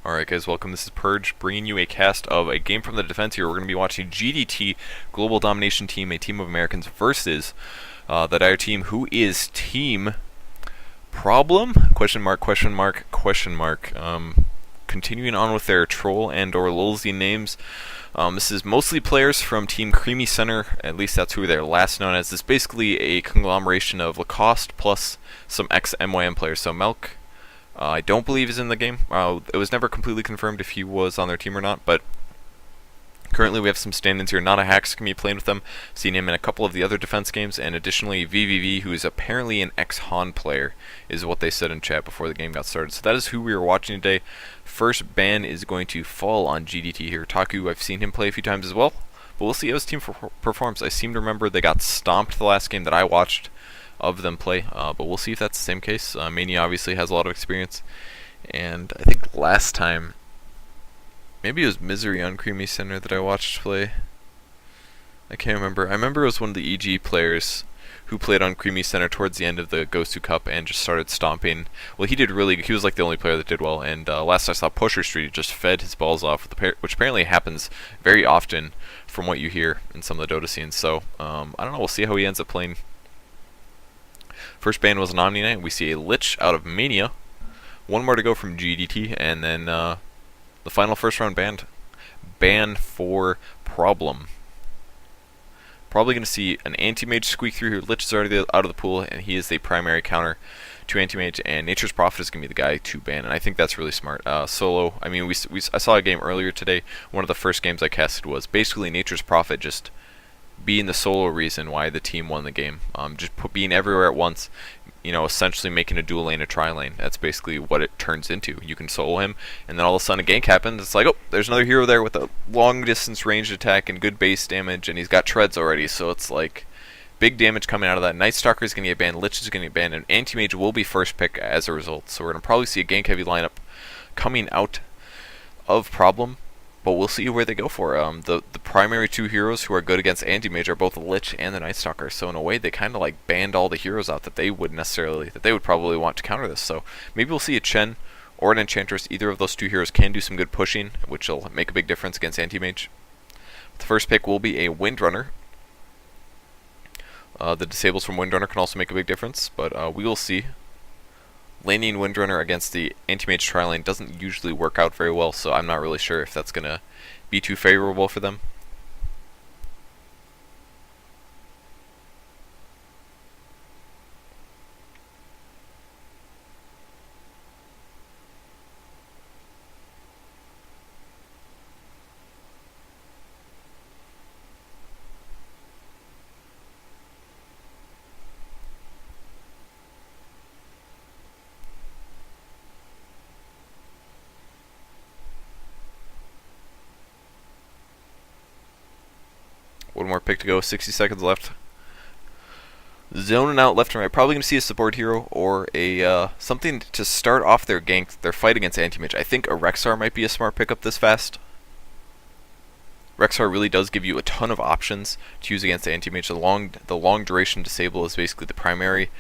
Alright guys, welcome. This is Purge, bringing you a cast of a game from the defense here. We're going to be watching GDT, Global Domination Team, a team of Americans versus that other team, who is Team Problem? Question mark, question mark, question mark. Continuing on with their troll and or lulzy names. This is mostly players from Team Creamy Center, at least that's who they're last known as. This is basically a conglomeration of Lacoste plus some ex-MYM players. So Melk, I don't believe is in the game. It was never completely confirmed if he was on their team or not, but currently we have some stand-ins here. Not a Hacks can be playing with them. Seen him in a couple of the other defense games, and additionally VVV, who is apparently an ex-Han player, is what they said in chat before the game got started. So that is who we are watching today. First ban is going to fall on GDT here. Taku, I've seen him play a few times as well, but we'll see how his team performs. I seem to remember they got stomped the last game that I watched of them play, but we'll see if that's the same case. Mania obviously has a lot of experience, and I think last time, maybe it was Misery on Creamy Center that I watched play. I can't remember. I remember it was one of the EG players who played on Creamy Center towards the end of the Ghost 2 Cup and just started stomping. Well, he was like the only player that did well, and last I saw Pusher Street just fed his balls off, which apparently happens very often from what you hear in some of the Dota scenes. So, I don't know, we'll see how he ends up playing. First ban was an Omni Knight. We see a Lich out of Mania. One more to go from GDT, and then the final first round ban for Problem. Probably going to see an Anti-Mage squeak through here. Lich is already out of the pool, and he is the primary counter to Anti-Mage, and Nature's Prophet is going to be the guy to ban, and I think that's really smart. Solo, I mean, I saw a game earlier today. One of the first games I casted was basically Nature's Prophet just being the solo reason why the team won the game. Just being everywhere at once, essentially making a dual lane a tri lane. That's basically what it turns into. You can solo him, and then all of a sudden a gank happens. It's like, oh, there's another hero there with a long distance ranged attack and good base damage, and he's got treads already, so it's like big damage coming out of that. Night Stalker is going to get banned, Lich is going to get banned, and Anti-Mage will be first pick as a result. So we're going to probably see a gank heavy lineup coming out of Problem. But we'll see where they go for. The primary two heroes who are good against Anti-Mage are both the Lich and the Night Stalker. So in a way, they kind of like banned all the heroes out that they would probably want to counter this. So maybe we'll see a Chen or an Enchantress. Either of those two heroes can do some good pushing, which will make a big difference against Anti-Mage. The first pick will be a Windrunner. The disables from Windrunner can also make a big difference, but we will see. Laning Windrunner against the Anti-Mage tri-lane doesn't usually work out very well, so I'm not really sure if that's going to be too favorable for them. One more pick to go, 60 seconds left. Zoning out left and right. Probably going to see a support hero or a something to start off their fight against Anti-Mage. I think a Rexar might be a smart pickup this fast. Rexar really does give you a ton of options to use against Anti-Mage. The long duration disable is basically the primary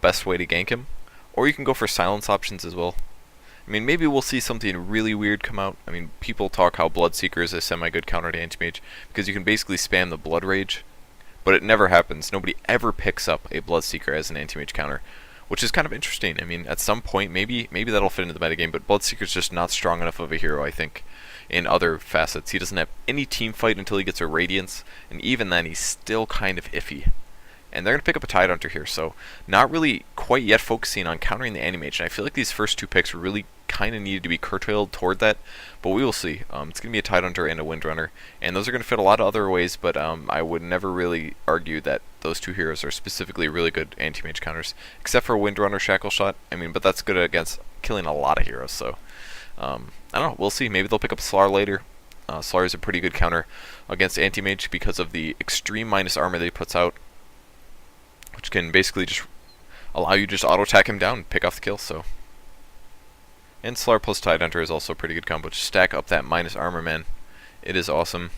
best way to gank him. Or you can go for silence options as well. I mean, maybe we'll see something really weird come out. I mean, people talk how Bloodseeker is a semi-good counter to Anti-Mage because you can basically spam the Blood Rage, but it never happens. Nobody ever picks up a Bloodseeker as an Anti-Mage counter, which is kind of interesting. I mean, at some point, maybe that'll fit into the metagame, but Bloodseeker's just not strong enough of a hero, I think, in other facets. He doesn't have any team fight until he gets a Radiance, and even then, he's still kind of iffy. And they're going to pick up a Tidehunter here, so not really quite yet focusing on countering the Anti-Mage. And I feel like these first two picks really kind of needed to be curtailed toward that, but we will see. It's going to be a Tidehunter and a Windrunner, and those are going to fit a lot of other ways, but I would never really argue that those two heroes are specifically really good Anti-Mage counters, except for Windrunner Shackle Shot. I mean, but that's good against killing a lot of heroes, so I don't know, we'll see. Maybe they'll pick up Slar later. Slar is a pretty good counter against Anti-Mage because of the extreme minus armor that he puts out, which can basically just allow you to just auto-attack him down and pick off the kill, so. And Slar plus Tidehunter is also a pretty good combo. Just stack up that minus armor, man. It is awesome.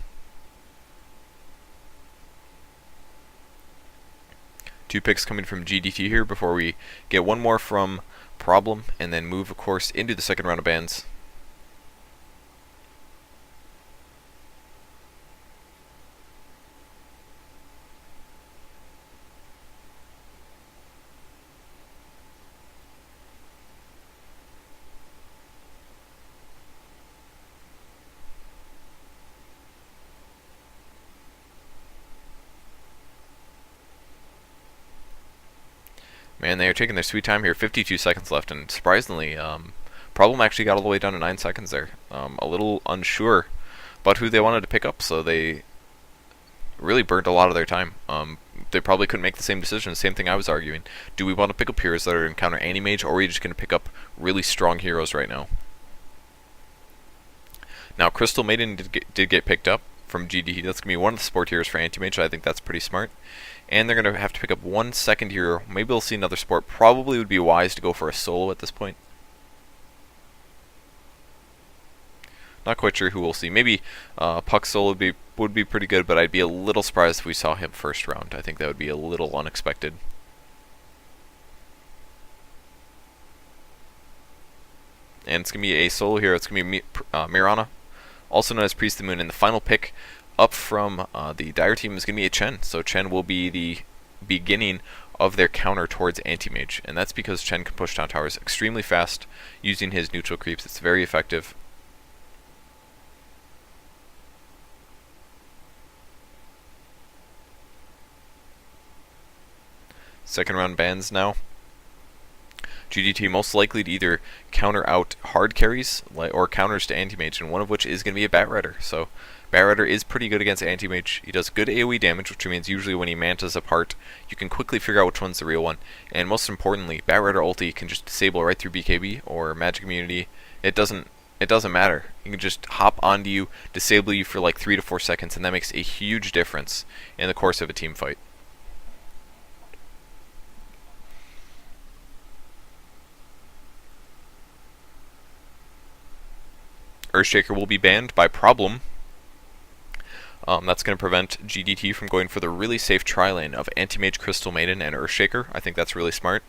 Two picks coming from GDT here before we get one more from Problem, and then move, of course, into the second round of bans. Man, they are taking their sweet time here. 52 seconds left, and surprisingly, Problem actually got all the way down to 9 seconds there. A little unsure about who they wanted to pick up, so they really burnt a lot of their time. They probably couldn't make the same decision. Same thing I was arguing. Do we want to pick up heroes that are going to counter anti-mage, or are we just going to pick up really strong heroes right now? Now, Crystal Maiden did get picked up from GDT. That's going to be one of the support heroes for anti-mage. I think that's pretty smart. And they're going to have to pick up one second hero. Maybe we'll see another support. Probably would be wise to go for a solo at this point. Not quite sure who we'll see. Maybe Puck solo would be pretty good, but I'd be a little surprised if we saw him first round. I think that would be a little unexpected. And it's going to be a solo hero. It's going to be Mirana, also known as Priest of the Moon. And the final pick up from the Dire team is going to be a Chen. So Chen will be the beginning of their counter towards anti-mage. And that's because Chen can push down towers extremely fast using his neutral creeps. It's very effective. Second round bans now. GDT most likely to either counter out hard carries or counters to anti-mage, and one of which is going to be a Bat Rider. So Bat Rider is pretty good against anti-mage. He does good AoE damage, which means usually when he mantas apart, you can quickly figure out which one's the real one. And most importantly, Bat Rider ulti can just disable right through BKB or Magic Immunity. It doesn't matter. He can just hop onto you, disable you for like 3 to 4 seconds, and that makes a huge difference in the course of a team fight. Earthshaker will be banned by Problem. That's going to prevent GDT from going for the really safe tri-lane of Anti-Mage, Crystal Maiden, and Earthshaker. I think that's really smart.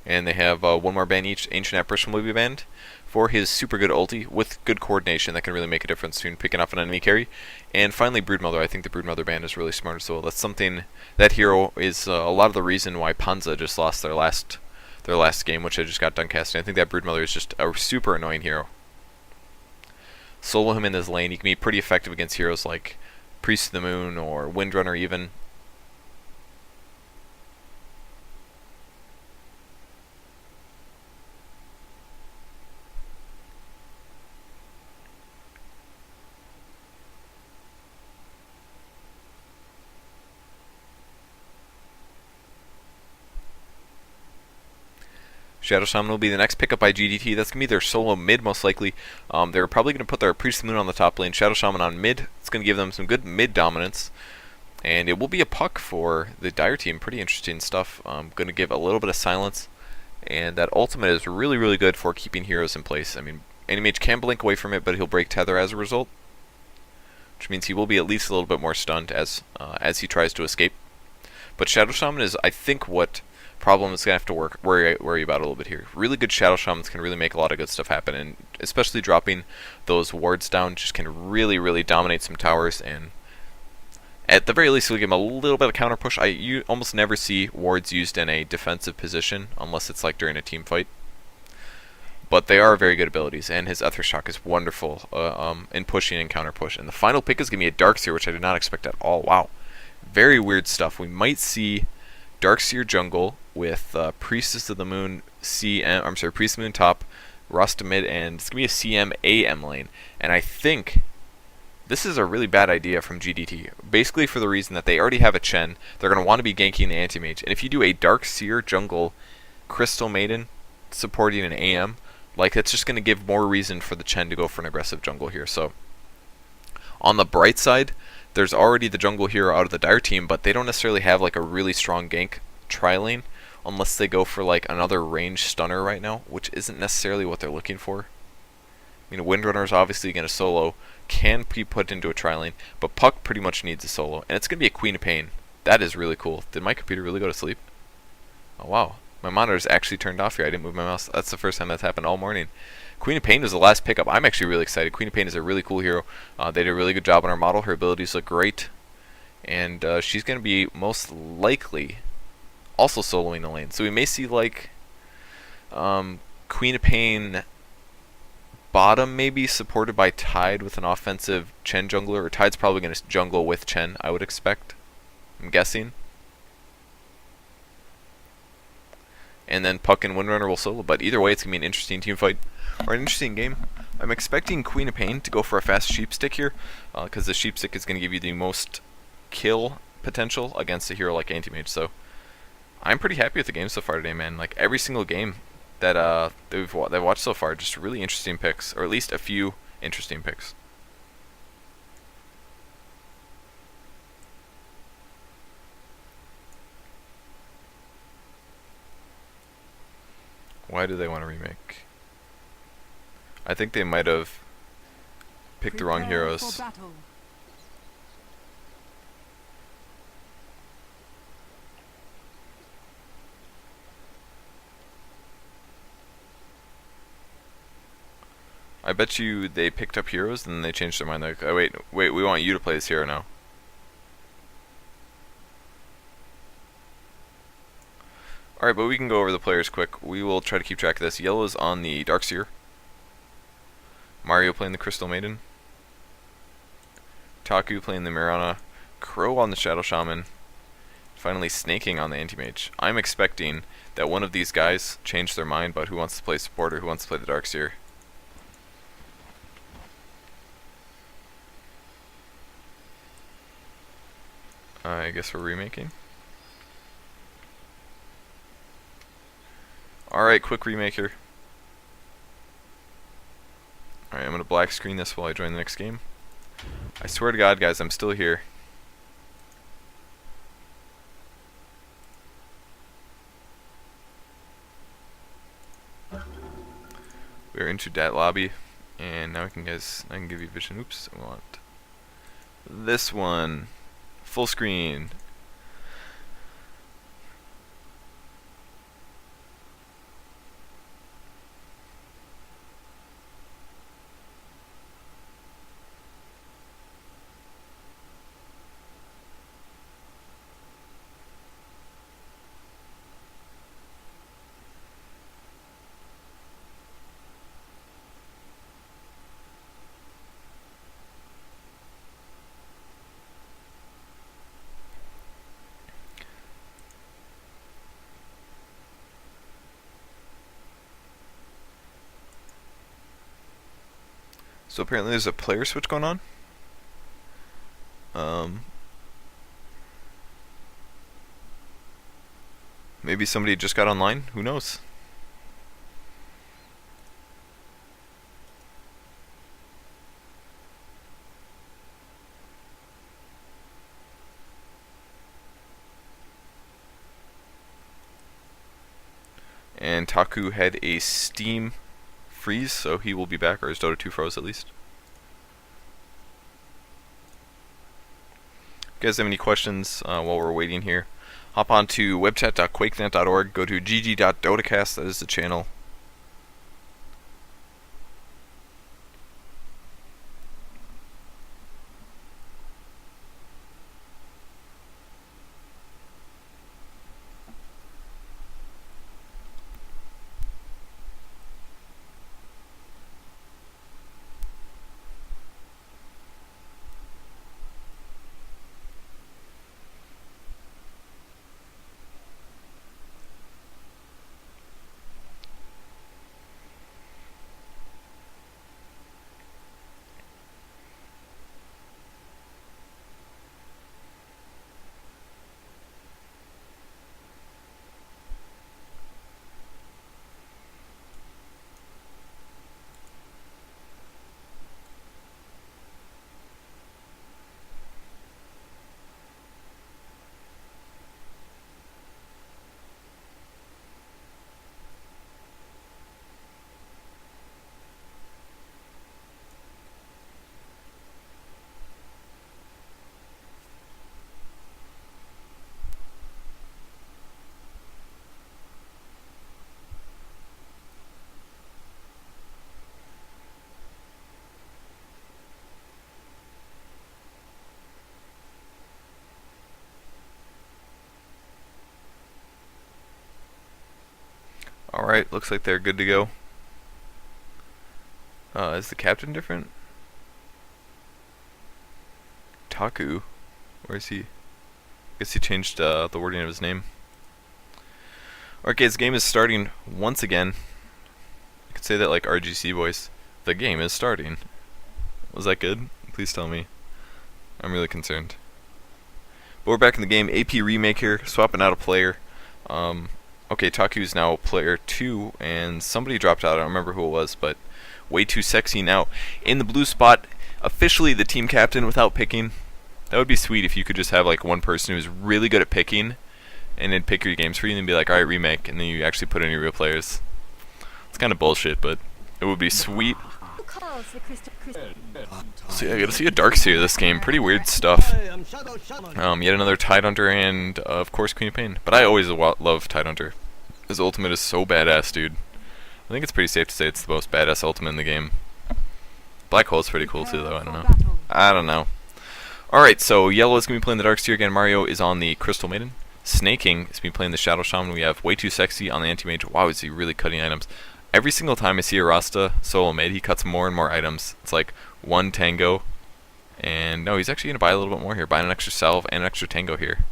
And they have one more ban each. Ancient Apparition will be banned for his super good ulti with good coordination that can really make a difference between picking off an enemy carry. And finally, Broodmother. I think the Broodmother ban is really smart as well. That's something, that hero is a lot of the reason why Panza just lost their last game, which I just got done casting. I think that Broodmother is just a super annoying hero. Solo him in this lane. He can be pretty effective against heroes like Priest of the Moon or Windrunner even. Shadow Shaman will be the next pickup by GDT. That's going to be their solo mid, most likely. They're probably going to put their Priest of the Moon on the top lane, Shadow Shaman on mid. It's going to give them some good mid dominance. And it will be a puck for the Dire team. Pretty interesting stuff. Going to give a little bit of silence. And that ultimate is really, really good for keeping heroes in place. I mean, Anti-Mage can blink away from it, but he'll break tether as a result. Which means he will be at least a little bit more stunned as he tries to escape. But Shadow Shaman is, I think, what Problem is going to have to worry about a little bit here. Really good Shadow Shamans can really make a lot of good stuff happen, and especially dropping those wards down just can really, really dominate some towers, and at the very least it'll give them a little bit of counter push. You almost never see wards used in a defensive position unless it's like during a team fight. But they are very good abilities, and his Ether Shock is wonderful in pushing and counter push. And the final pick is going to be a Darkseer, which I did not expect at all. Wow. Very weird stuff. We might see Darkseer jungle with Priestess of the Moon Priest of the Moon top, Rasta mid, and it's going to be a CM AM lane. And I think this is a really bad idea from GDT. Basically for the reason that they already have a Chen, they're going to want to be ganking the anti-mage. And if you do a Darkseer jungle Crystal Maiden supporting an AM, like that's just going to give more reason for the Chen to go for an aggressive jungle here. So on the bright side, there's already the jungle hero out of the Dire team, but they don't necessarily have like a really strong gank tri-lane unless they go for like another range stunner right now, which isn't necessarily what they're looking for. I mean, Windrunner is obviously going to solo, can be put into a tri-lane, but Puck pretty much needs a solo, and it's going to be a Queen of Pain. That is really cool. Did my computer really go to sleep? Oh wow, my monitor is actually turned off here. I didn't move my mouse. That's the first time that's happened all morning. Queen of Pain was the last pickup. I'm actually really excited. Queen of Pain is a really cool hero. They did a really good job on her model. Her abilities look great. And she's going to be most likely also soloing the lane. So we may see like Queen of Pain bottom maybe supported by Tide with an offensive Chen jungler, or Tide's probably going to jungle with Chen, I would expect. I'm guessing. And then Puck and Windrunner will solo, but either way it's going to be an interesting team fight, or an interesting game. I'm expecting Queen of Pain to go for a fast sheep stick here, because the sheep stick is going to give you the most kill potential against a hero like Anti-Mage, so I'm pretty happy with the game so far today, man. Like, every single game that I've watched so far, just really interesting picks, or at least a few interesting picks. Why do they want to remake? I think they might have picked the wrong heroes. I bet you they picked up heroes and then they changed their mind. Like, oh, wait, we want you to play this hero now. Alright, but we can go over the players quick. We will try to keep track of this. Yellow's on the Darkseer. Mario playing the Crystal Maiden. Taku playing the Mirana. Crow on the Shadow Shaman. Finally Snaking on the Anti-Mage. I'm expecting that one of these guys change their mind about who wants to play support or who wants to play the Darkseer. I guess we're remaking. Alright, quick remake here. Alright, I'm going to black screen this while I join the next game. I swear to God, guys, I'm still here. We're into that lobby, and now I can give you vision. Oops, I want this one. Full screen. So apparently there's a player switch going on. Maybe somebody just got online. Who knows? And Taku had a Steam freeze, so he will be back, or his Dota 2 froze at least. If you guys have any questions while we're waiting here, hop on to webchat.quakenet.org, go to gg.dotacast, that is the channel. Alright, looks like they're good to go. Is the captain different? Taku? Where is he? I guess he changed the wording of his name. Okay, this game is starting once again. I could say that like RGC voice. The game is starting. Was that good? Please tell me. I'm really concerned. But we're back in the game. AP remake here, swapping out a player. Okay, Taku's now player 2, and somebody dropped out. I don't remember who it was, but way too sexy now. In the blue spot, officially the team captain without picking. That would be sweet if you could just have like one person who's really good at picking, and then pick your games for you, and then be like, alright, remake, and then you actually put in your real players. It's kind of bullshit, but it would be sweet. So yeah, I gotta see a Darkseer this game. Pretty weird stuff. Yet another Tidehunter and, of course, Queen of Pain. But I always love Tidehunter. His ultimate is so badass, dude. I think it's pretty safe to say it's the most badass ultimate in the game. Black Hole's pretty cool too, though. I don't know. Alright, so Yellow is going to be playing the Darkseer again. Mario is on the Crystal Maiden. Snaking is going to be playing the Shadow Shaman. We have Way Too Sexy on the Anti-Mage. Wow, is he really cutting items. Every single time I see a Rasta solo mid, he cuts more and more items. It's like one tango. And no, he's actually going to buy a little bit more here. Buying an extra salve and an extra tango here.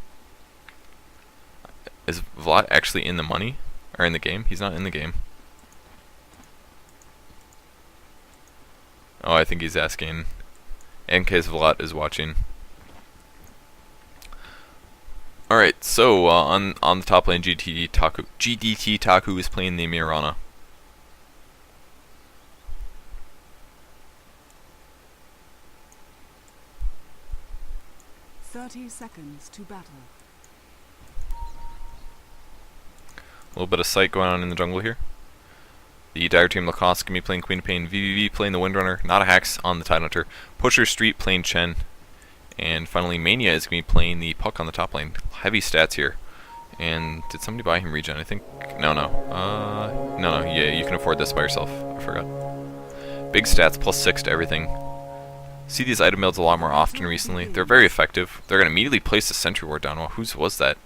Is Vlad actually in the money? Or in the game? He's not in the game. Oh, I think he's asking in case Vlad is watching. Alright, so on the top lane, GDT Taku is playing the Mirana. Seconds to battle. A little bit of sight going on in the jungle here. The Dire Team Lacoste can be playing Queen of Pain, VVV playing the Windrunner, not a Hex on the Tidehunter, Pusher Street playing Chen, and finally Mania is going to be playing the Puck on the top lane. Heavy stats here. And did somebody buy him regen? I think no, yeah, you can afford this by yourself. I forgot. Big stats, +6 to everything. See these item builds a lot more often recently. They're very effective. They're going to immediately place the Sentry Ward down. Well, whose was that?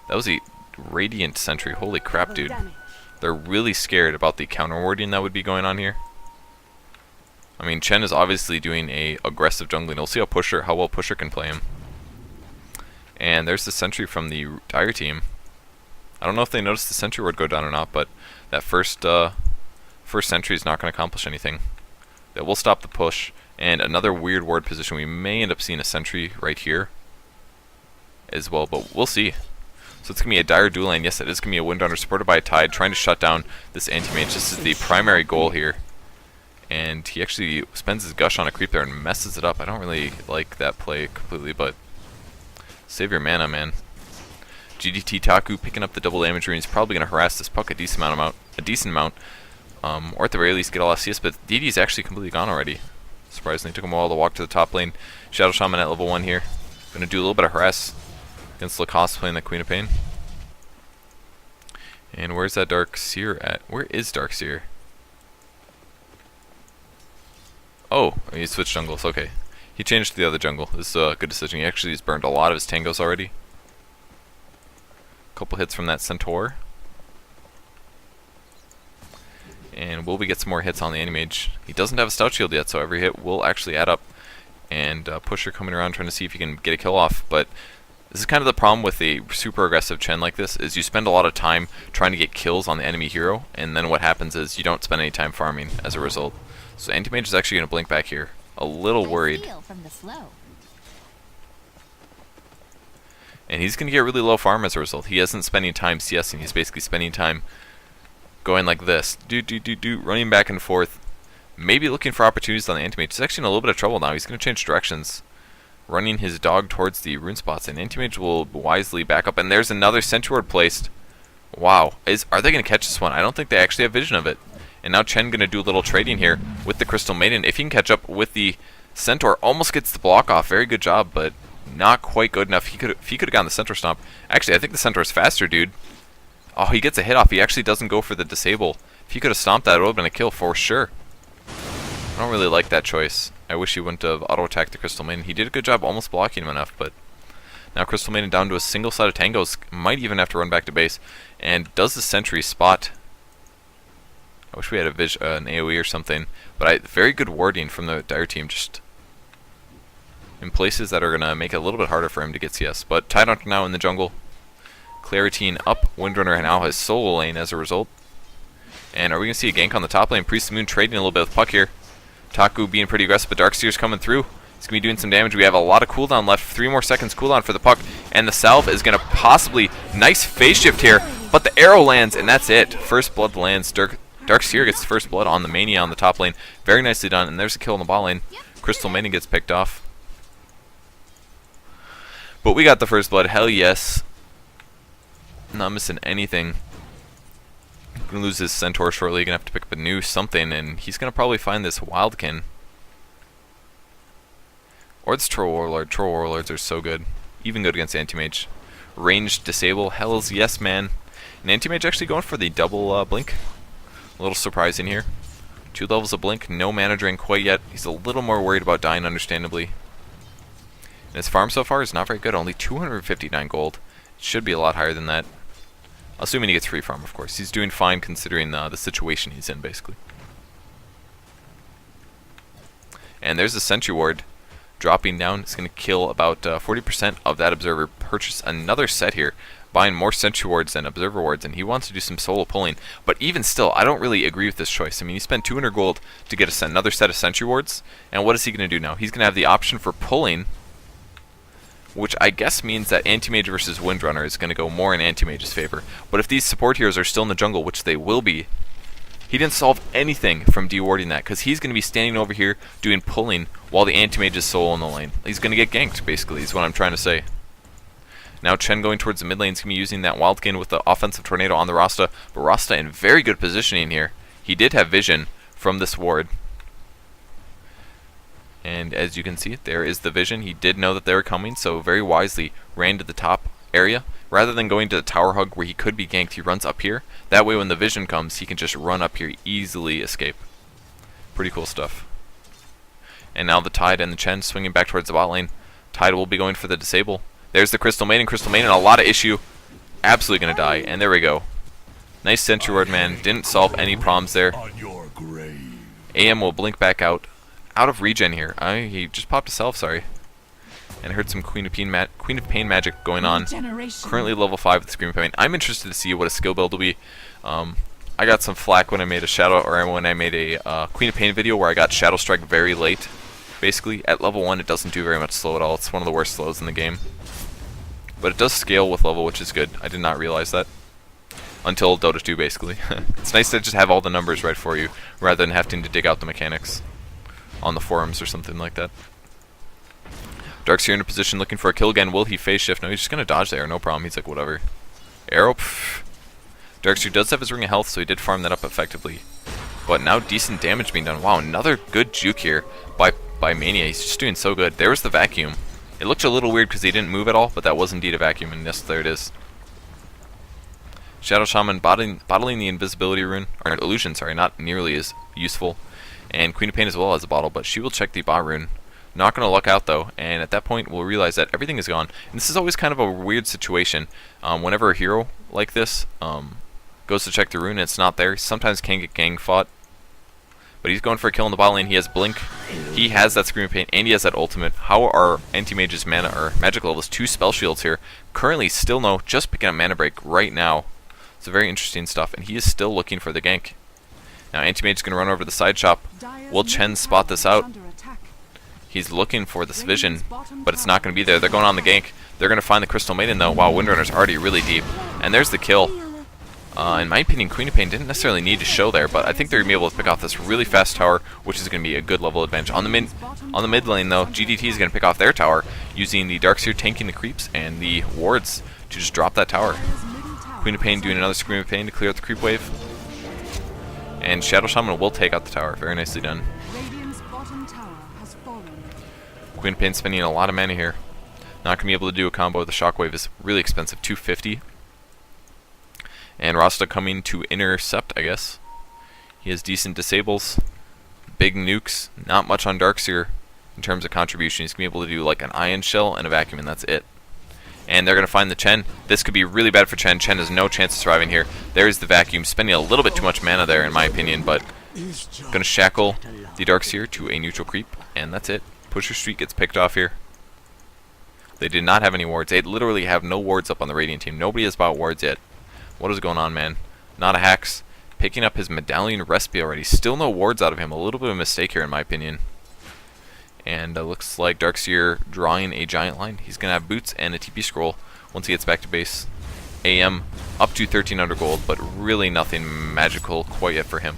That was a Radiant Sentry. Holy crap, dude. They're really scared about the counter warding that would be going on here. I mean, Chen is obviously doing a aggressive jungling. We'll see how well Pusher can play him. And there's the Sentry from the Dire team. I don't know if they noticed the Sentry Ward go down or not, but that first Sentry is not going to accomplish anything. That will stop the push. And another weird ward position. We may end up seeing a Sentry right here as well, but we'll see. So it's going to be a Dire dual lane. Yes, it is going to be a Windrunner supported by a Tide, trying to shut down this anti-mage. This is the primary goal here. And he actually spends his gush on a creep there and messes it up. I don't really like that play completely, but save your mana, man. GDT Taku picking up the double damage, and he's probably going to harass this Puck a decent amount. Or at the very least get all CS, but DD is actually completely gone already. Surprisingly, took him a while to walk to the top lane. Shadow Shaman at level 1 here. Gonna do a little bit of harass against Lacoste playing the Queen of Pain. And where's that Darkseer at? Where is Darkseer? Oh, he switched jungles, okay. He changed to the other jungle. This is a good decision. He actually has burned a lot of his tangos already. Couple hits from that Centaur. And will we get some more hits on the Animage? He doesn't have a Stout Shield yet, so every hit will actually add up. And Pusher coming around trying to see if he can get a kill off. But this is kind of the problem with a super aggressive Chen like this, is you spend a lot of time trying to get kills on the enemy hero, and then what happens is you don't spend any time farming as a result. So Anti-Mage is actually going to blink back here. A little worried. And he's going to get really low farm as a result. He isn't spending time CSing, he's basically spending time going like this, running back and forth, maybe looking for opportunities on the Anti-Mage. He's actually in a little bit of trouble now. He's going to change directions, running his dog towards the rune spots, and Anti-Mage will wisely back up. And there's another Sentry Ward placed. Wow, are they going to catch this one? I don't think they actually have vision of it. And now Chen going to do a little trading here with the Crystal Maiden. If he can catch up with the Centaur, almost gets the block off. Very good job, but not quite good enough. If he could have gotten the Centaur Stomp. Actually, I think the Centaur is faster, dude. Oh, he gets a hit off. He actually doesn't go for the disable. If he could have stomped that, it would have been a kill for sure. I don't really like that choice. I wish he wouldn't have auto-attacked the Crystal Maiden. He did a good job almost blocking him enough, but now Crystal Maiden down to a single side of tangos. Might even have to run back to base. And does the Sentry spot I wish we had an AoE or something. But very good warding from the Dire team, just in places that are going to make it a little bit harder for him to get CS. But Tidehunter now in the jungle. Claritine up. Windrunner now has solo lane as a result. And are we going to see a gank on the top lane? Priest of the Moon trading a little bit with Puck here. Taku being pretty aggressive, but Darkseer's coming through. He's going to be doing some damage. We have a lot of cooldown left. 3 more seconds cooldown for the Puck. And the salve is going to possibly... Nice phase shift here. But the arrow lands, and that's it. First blood lands. Darkseer gets the first blood on the Mania on the top lane. Very nicely done. And there's a kill on the bot lane. Crystal Maiden gets picked off. But we got the first blood. Hell yes. Not missing anything. Gonna lose his Centaur shortly. Gonna have to pick up a new something, and he's gonna probably find this Wildkin. Or this Troll Warlord. Troll Warlords are so good. Even good against Anti-Mage. Ranged disable. Hells yes, man. And Anti-Mage actually going for the double blink. A little surprising here. 2 levels of blink. No mana drain quite yet. He's a little more worried about dying, understandably. And his farm so far is not very good. Only 259 gold. It should be a lot higher than that. Assuming he gets free farm, of course. He's doing fine considering the situation he's in, basically. And there's a Sentry Ward dropping down. It's going to kill about 40% of that Observer. Purchase another set here, buying more Sentry Wards than Observer Wards, and he wants to do some solo pulling. But even still, I don't really agree with this choice. I mean, he spent 200 gold to get another set of Sentry Wards, and what is he going to do now? He's going to have the option for pulling, which I guess means that Anti-Mage versus Windrunner is going to go more in Anti-Mage's favor. But if these support heroes are still in the jungle, which they will be, he didn't solve anything from dewarding that, because he's going to be standing over here doing pulling while the Anti-Mage is solo in the lane. He's going to get ganked, basically, is what I'm trying to say. Now Chen going towards the mid lane is going to be using that Wildkin with the offensive tornado on the Rasta, but Rasta in very good positioning here. He did have vision from this ward. And as you can see, there is the vision. He did know that they were coming, so very wisely ran to the top area. Rather than going to the tower hug where he could be ganked, he runs up here. That way when the vision comes, he can just run up here, easily escape. Pretty cool stuff. And now the Tide and the Chen swinging back towards the bot lane. Tide will be going for the disable. There's the Crystal Maiden. Crystal Maiden, a lot of issue. Absolutely going to die. And there we go. Nice Sentry Ward, man. Didn't solve any problems there. AM will blink back out. Out of regen here. He just popped a self, sorry. And heard some Queen of Pain magic going on. Currently level 5 with Scream of Pain. I'm interested to see what a skill build will be. I got some flack when I made a Queen of Pain video where I got Shadow Strike very late. Basically, at level 1 it doesn't do very much slow at all. It's one of the worst slows in the game. But it does scale with level, which is good. I did not realize that. Until Dota 2, basically. It's nice to just have all the numbers right for you, rather than having to dig out the mechanics on the forums or something like that. Darkseer in a position looking for a kill again. Will he phase shift? No, he's just going to dodge there. No problem. He's like, whatever. Arrow. Pff. Darkseer does have his Ring of Health, so he did farm that up effectively. But now decent damage being done. Wow, another good juke here by Mania. He's just doing so good. There was the vacuum. It looked a little weird because he didn't move at all, but that was indeed a vacuum, and yes, there it is. Shadow Shaman bottling the invisibility rune, or illusion, sorry, not nearly as useful. And Queen of Pain as well has a bottle, but she will check the bot rune. Not going to luck out though, and at that point we'll realize that everything is gone. And this is always kind of a weird situation. Whenever a hero like this goes to check the rune and it's not there, he sometimes can get gang fought. But he's going for a kill in the bot lane. He has Blink, he has that Scream of Pain, and he has that ultimate. How are Anti-Mage's mana or magic levels? 2 spell shields here. Currently still no, just picking up mana break right now. It's very interesting stuff, and he is still looking for the gank. Now Anti-Mage is going to run over to the side shop. Will Chen spot this out? He's looking for this vision, but it's not going to be there. They're going on the gank. They're going to find the Crystal Maiden though, while Windrunner's already really deep. And there's the kill. In my opinion, Queen of Pain didn't necessarily need to show there, but I think they're going to be able to pick off this really fast tower, which is going to be a good level advantage. On the mid lane though, GDT is going to pick off their tower, using the Darkseer tanking the creeps and the wards to just drop that tower. Queen of Pain doing another Scream of Pain to clear out the creep wave. And Shadow Shaman will take out the tower. Very nicely done. Queen of Pain spending a lot of mana here. Not going to be able to do a combo. The Shockwave is really expensive, 250. And Rasta coming to intercept, I guess. He has decent disables. Big nukes. Not much on Darkseer in terms of contribution. He's going to be able to do like an Ion Shell and a Vacuum, and that's it. And they're going to find the Chen. This could be really bad for Chen. Chen has no chance of surviving here. There's the vacuum, spending a little bit too much mana there in my opinion, but going to shackle the Darkseer to a neutral creep, and that's it. Pusher Street gets picked off here. They did not have any wards. They literally have no wards up on the Radiant team. Nobody has bought wards yet. What is going on, man? Not a Hax. Picking up his Medallion Recipe already. Still no wards out of him. A little bit of a mistake here in my opinion. And looks like Darkseer drawing a giant line. He's going to have boots and a TP scroll once he gets back to base. AM up to 1300 gold, but really nothing magical quite yet for him.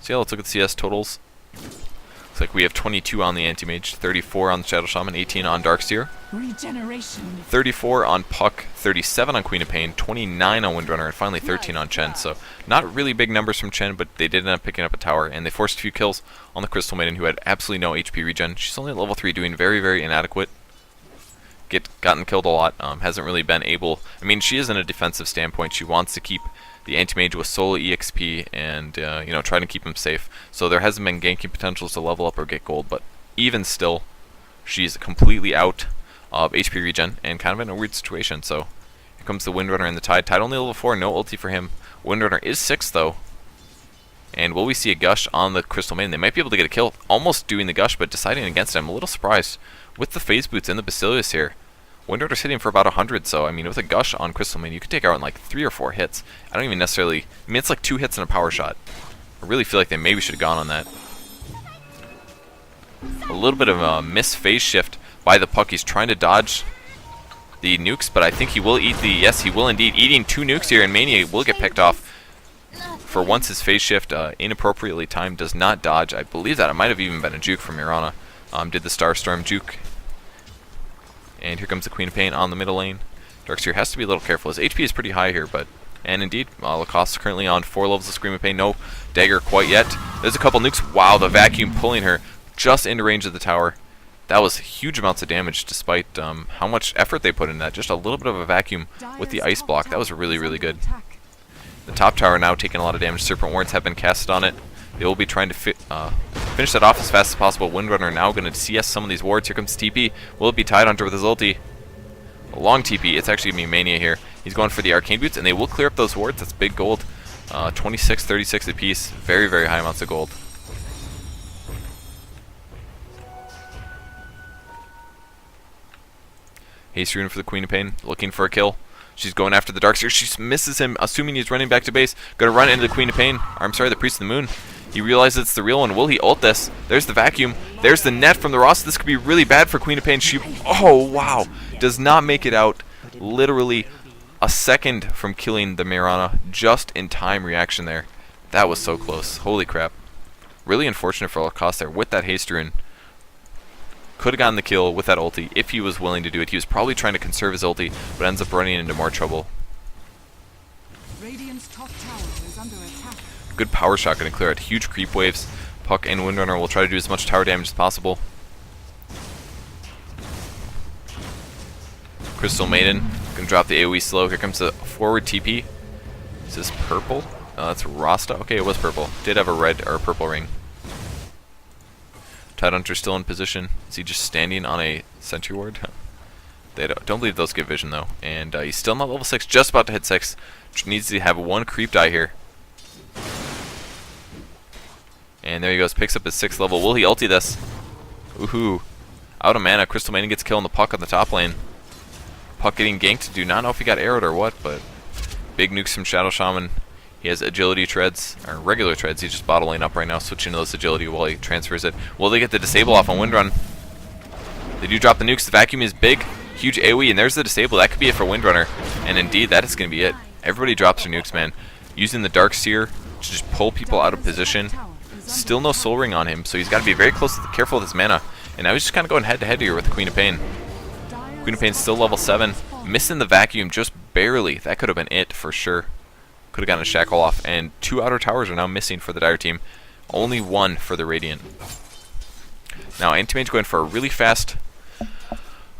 So yeah, let's look at the CS totals. Looks like we have 22 on the Anti-Mage, 34 on the Shadow Shaman, 18 on Darkseer, Regeneration. 34 on Puck, 37 on Queen of Pain, 29 on Windrunner, and finally 13 on Chen. So not really big numbers from Chen, but they did end up picking up a tower, and they forced a few kills on the Crystal Maiden, who had absolutely no HP regen. She's only at level 3, doing very, very inadequate. Gotten killed a lot, hasn't really been able... I mean, she is in a defensive standpoint. She wants to keep the Anti-Mage with solo EXP and, you know, trying to keep him safe. So there hasn't been ganking potentials to level up or get gold, but even still, she's completely out of HP regen and kind of in a weird situation. So here comes the Windrunner and the Tide. Tide only level 4, no ulti for him. Windrunner is 6 though. And will we see a Gush on the Crystal Maiden? They might be able to get a kill, almost doing the Gush, but deciding against it. I'm a little surprised with the Phase Boots and the Basilius here. Windrunner's hitting for about 100, so I mean, with a Gush on Crystal Maiden, you could take her out in like 3 or 4 hits. I don't even necessarily... I mean, it's like 2 hits and a power shot. I really feel like they maybe should have gone on that. A little bit of a miss phase shift by the Puck. He's trying to dodge the nukes, but I think he will eat the... Yes, he will indeed. Eating 2 nukes here, and Mania will get picked off. For once, his phase shift, inappropriately timed, does not dodge. I believe that it might have even been a juke from Mirana. Did the Starstorm juke. And here comes the Queen of Pain on the middle lane. Darkseer has to be a little careful. His HP is pretty high here, but... And indeed, Lacoste is currently on 4 levels of Scream of Pain. No dagger quite yet. There's a couple nukes. Wow, the vacuum pulling her just into range of the tower. That was huge amounts of damage despite how much effort they put in that. Just a little bit of a vacuum with the ice block. That was really, really good. The top tower now taking a lot of damage. Serpent Wards have been casted on it. They will be trying to finish that off as fast as possible. Windrunner now going to CS some of these wards. Here comes TP. Will it be Tidehunter with his ulti? A long TP. It's actually going to be Mania here. He's going for the Arcane Boots, and they will clear up those wards. That's big gold. 26, 36 apiece. Very, very high amounts of gold. Haste Rune for the Queen of Pain, looking for a kill. She's going after the Darkseer. She misses him, assuming he's running back to base. Gonna run into the Queen of Pain. Or, I'm sorry, the Priest of the Moon. He realizes it's the real one. Will he ult this? There's the vacuum. There's the net from the Ross. This could be really bad for Queen of Pain. She... Oh, wow. Does not make it out. Literally a second from killing the Mirana. Just in time reaction there. That was so close. Holy crap. Really unfortunate for Lacoste there with that haste rune. Could have gotten the kill with that ulti if he was willing to do it. He was probably trying to conserve his ulti, but ends up running into more trouble. Radiant's top tower is under attack. Good power shot going to clear out huge creep waves. Puck and Windrunner will try to do as much tower damage as possible. Crystal Maiden going to drop the AoE slow. Here comes the forward TP. Is this purple? That's Rasta. Okay, it was purple. Did have a red or a purple ring. Tidehunter still in position. Is he just standing on a sentry ward? They don't believe those give vision though. And he's still not level 6, just about to hit 6. Needs to have 1 creep die here. And there he goes, picks up his 6th level. Will he ulti this? Woohoo. Out of mana, Crystal Maiden gets killing the Puck on the top lane. Puck getting ganked. Do not know if he got arrowed or what, but big nukes from Shadow Shaman. He has agility treads, or regular treads. He's just bottling up right now, switching to those agility while he transfers it. Will they get the disable off on Windrun? They do drop the nukes. The vacuum is big, huge AoE, and there's the disable. That could be it for Windrunner. And indeed, that is going to be it. Everybody drops their nukes, man. Using the Darkseer to just pull people out of position. Still no soul ring on him, so he's got to be very careful with his mana. And now he's just kind of going head to head here with the Queen of Pain. Queen of Pain's still level 7, missing the vacuum just barely. That could have been it for sure. Could have gotten a shackle off, and 2 outer towers are now missing for the Dire team. Only 1 for the Radiant. Now Anti-Mage going for a really fast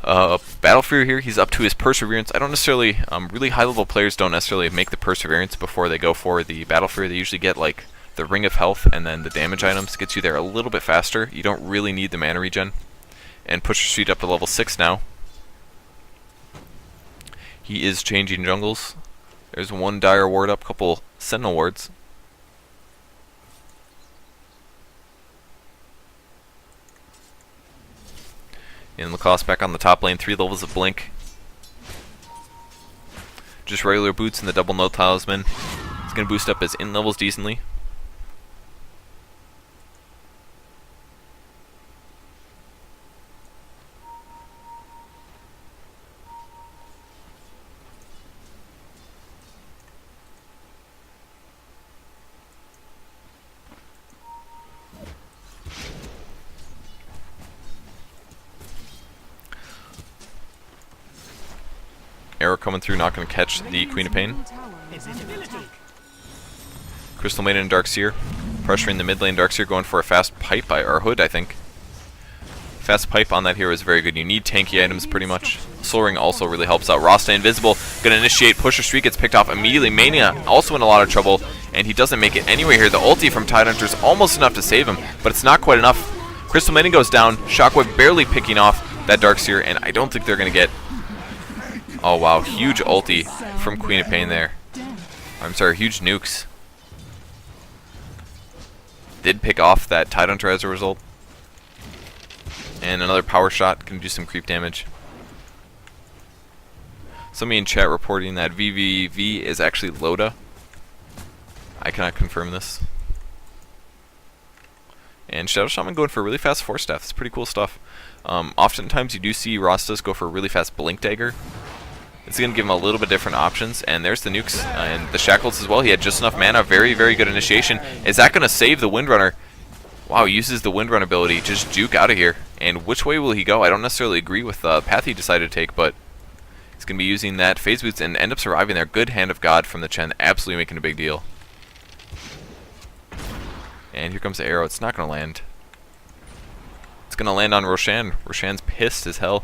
Battle Fury here. He's up to his Perseverance. I don't necessarily, really high level players don't necessarily make the Perseverance before they go for the Battle Fury. They usually get like the Ring of Health and then the damage items. Gets you there a little bit faster. You don't really need the mana regen. And Pusher Street up to level 6 now. He is changing jungles. There's one Dire ward up, couple Sentinel wards. And Lacoste back on the top lane, 3 levels of Blink. Just regular boots and the double no talisman. It's going to boost up his in levels decently. Arrow coming through, not going to catch the Queen of Pain. Crystal Maiden and Darkseer pressuring the mid lane. Darkseer going for a fast pipe, or hood, I think. Fast pipe on that hero is very good. You need tanky items pretty much. Soul Ring also really helps out. Rasta invisible, going to initiate. Pusher Streak gets picked off immediately. Mania also in a lot of trouble, and he doesn't make it anywhere here. The ulti from Tidehunter is almost enough to save him, but it's not quite enough. Crystal Maiden goes down. Shockwave barely picking off that Darkseer, and I don't think they're going to get... Oh wow, huge ulti from Queen of Pain there. I'm sorry, huge nukes. Did pick off that Tidehunter as a result. And another power shot can do some creep damage. Somebody in chat reporting that VVV is actually Loda. I cannot confirm this. And Shadow Shaman going for a really fast Force Staff. It's pretty cool stuff. Oftentimes you do see Rastas go for a really fast Blink Dagger. It's going to give him a little bit different options. And there's the nukes and the shackles as well. He had just enough mana. Very, very good initiation. Is that going to save the Windrunner? Wow, he uses the Windrun ability. Just juke out of here. And which way will he go? I don't necessarily agree with the path he decided to take, but he's going to be using that Phase Boots and end up surviving there. Good Hand of God from the Chen. Absolutely making a big deal. And here comes the arrow. It's not going to land. It's going to land on Roshan. Roshan's pissed as hell.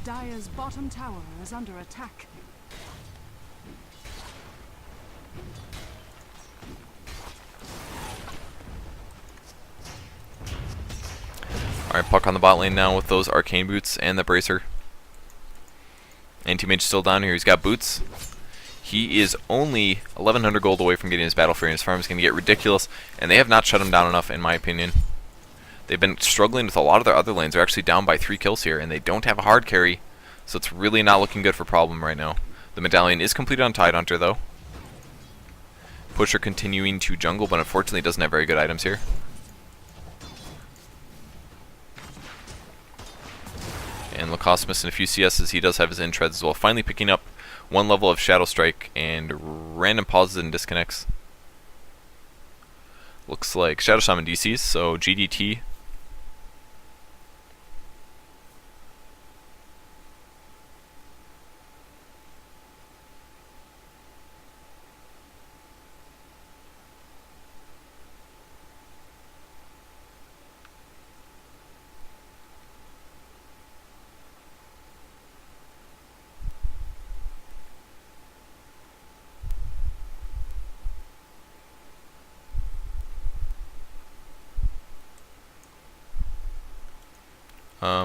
Dire's bottom tower is under attack. Alright, Puck on the bot lane now with those Arcane Boots and the Bracer. Anti-Mage still down here. He's got boots. He is only 1,100 gold away from getting his Battle Fury, and his farm is going to get ridiculous, and they have not shut him down enough, in my opinion. They've been struggling with a lot of their other lanes. They're actually down by 3 kills here, and they don't have a hard carry, so it's really not looking good for Problem right now. The Medallion is completed on Tidehunter, though. Pusher continuing to jungle, but unfortunately doesn't have very good items here. And Lacoste missing a few CSs. He does have his in-treads as well. Finally picking up 1 level of Shadow Strike and random pauses and disconnects. Looks like Shadow Shaman DCs, so GDT.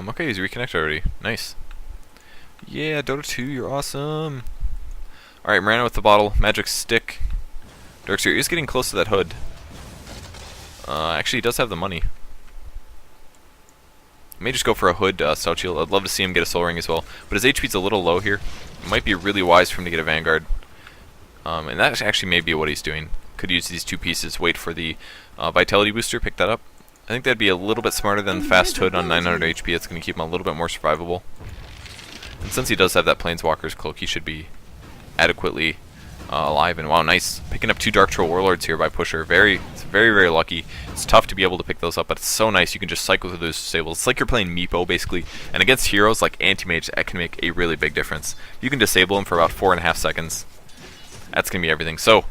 Okay, he's reconnected already. Nice. Yeah, Dota 2, you're awesome. Alright, Miranda with the bottle. Magic Stick. Darkseer is getting close to that hood. Actually, he does have the money. May just go for a hood Stout Shield. I'd love to see him get a Soul Ring as well. But his HP's a little low here. It might be really wise for him to get a Vanguard. And that actually may be what he's doing. Could use these 2 pieces. Wait for the Vitality Booster. Pick that up. I think that'd be a little bit smarter than the fast hood on 900 HP. It's going to keep him a little bit more survivable. And since he does have that Planeswalker's Cloak, he should be adequately alive. And wow, nice. Picking up 2 Dark Troll Warlords here by Pusher. It's very, very lucky. It's tough to be able to pick those up, but it's so nice. You can just cycle through those disables. It's like you're playing Meepo, basically. And against heroes like Anti-Mage, that can make a really big difference. You can disable him for about 4.5 seconds. That's going to be everything. So,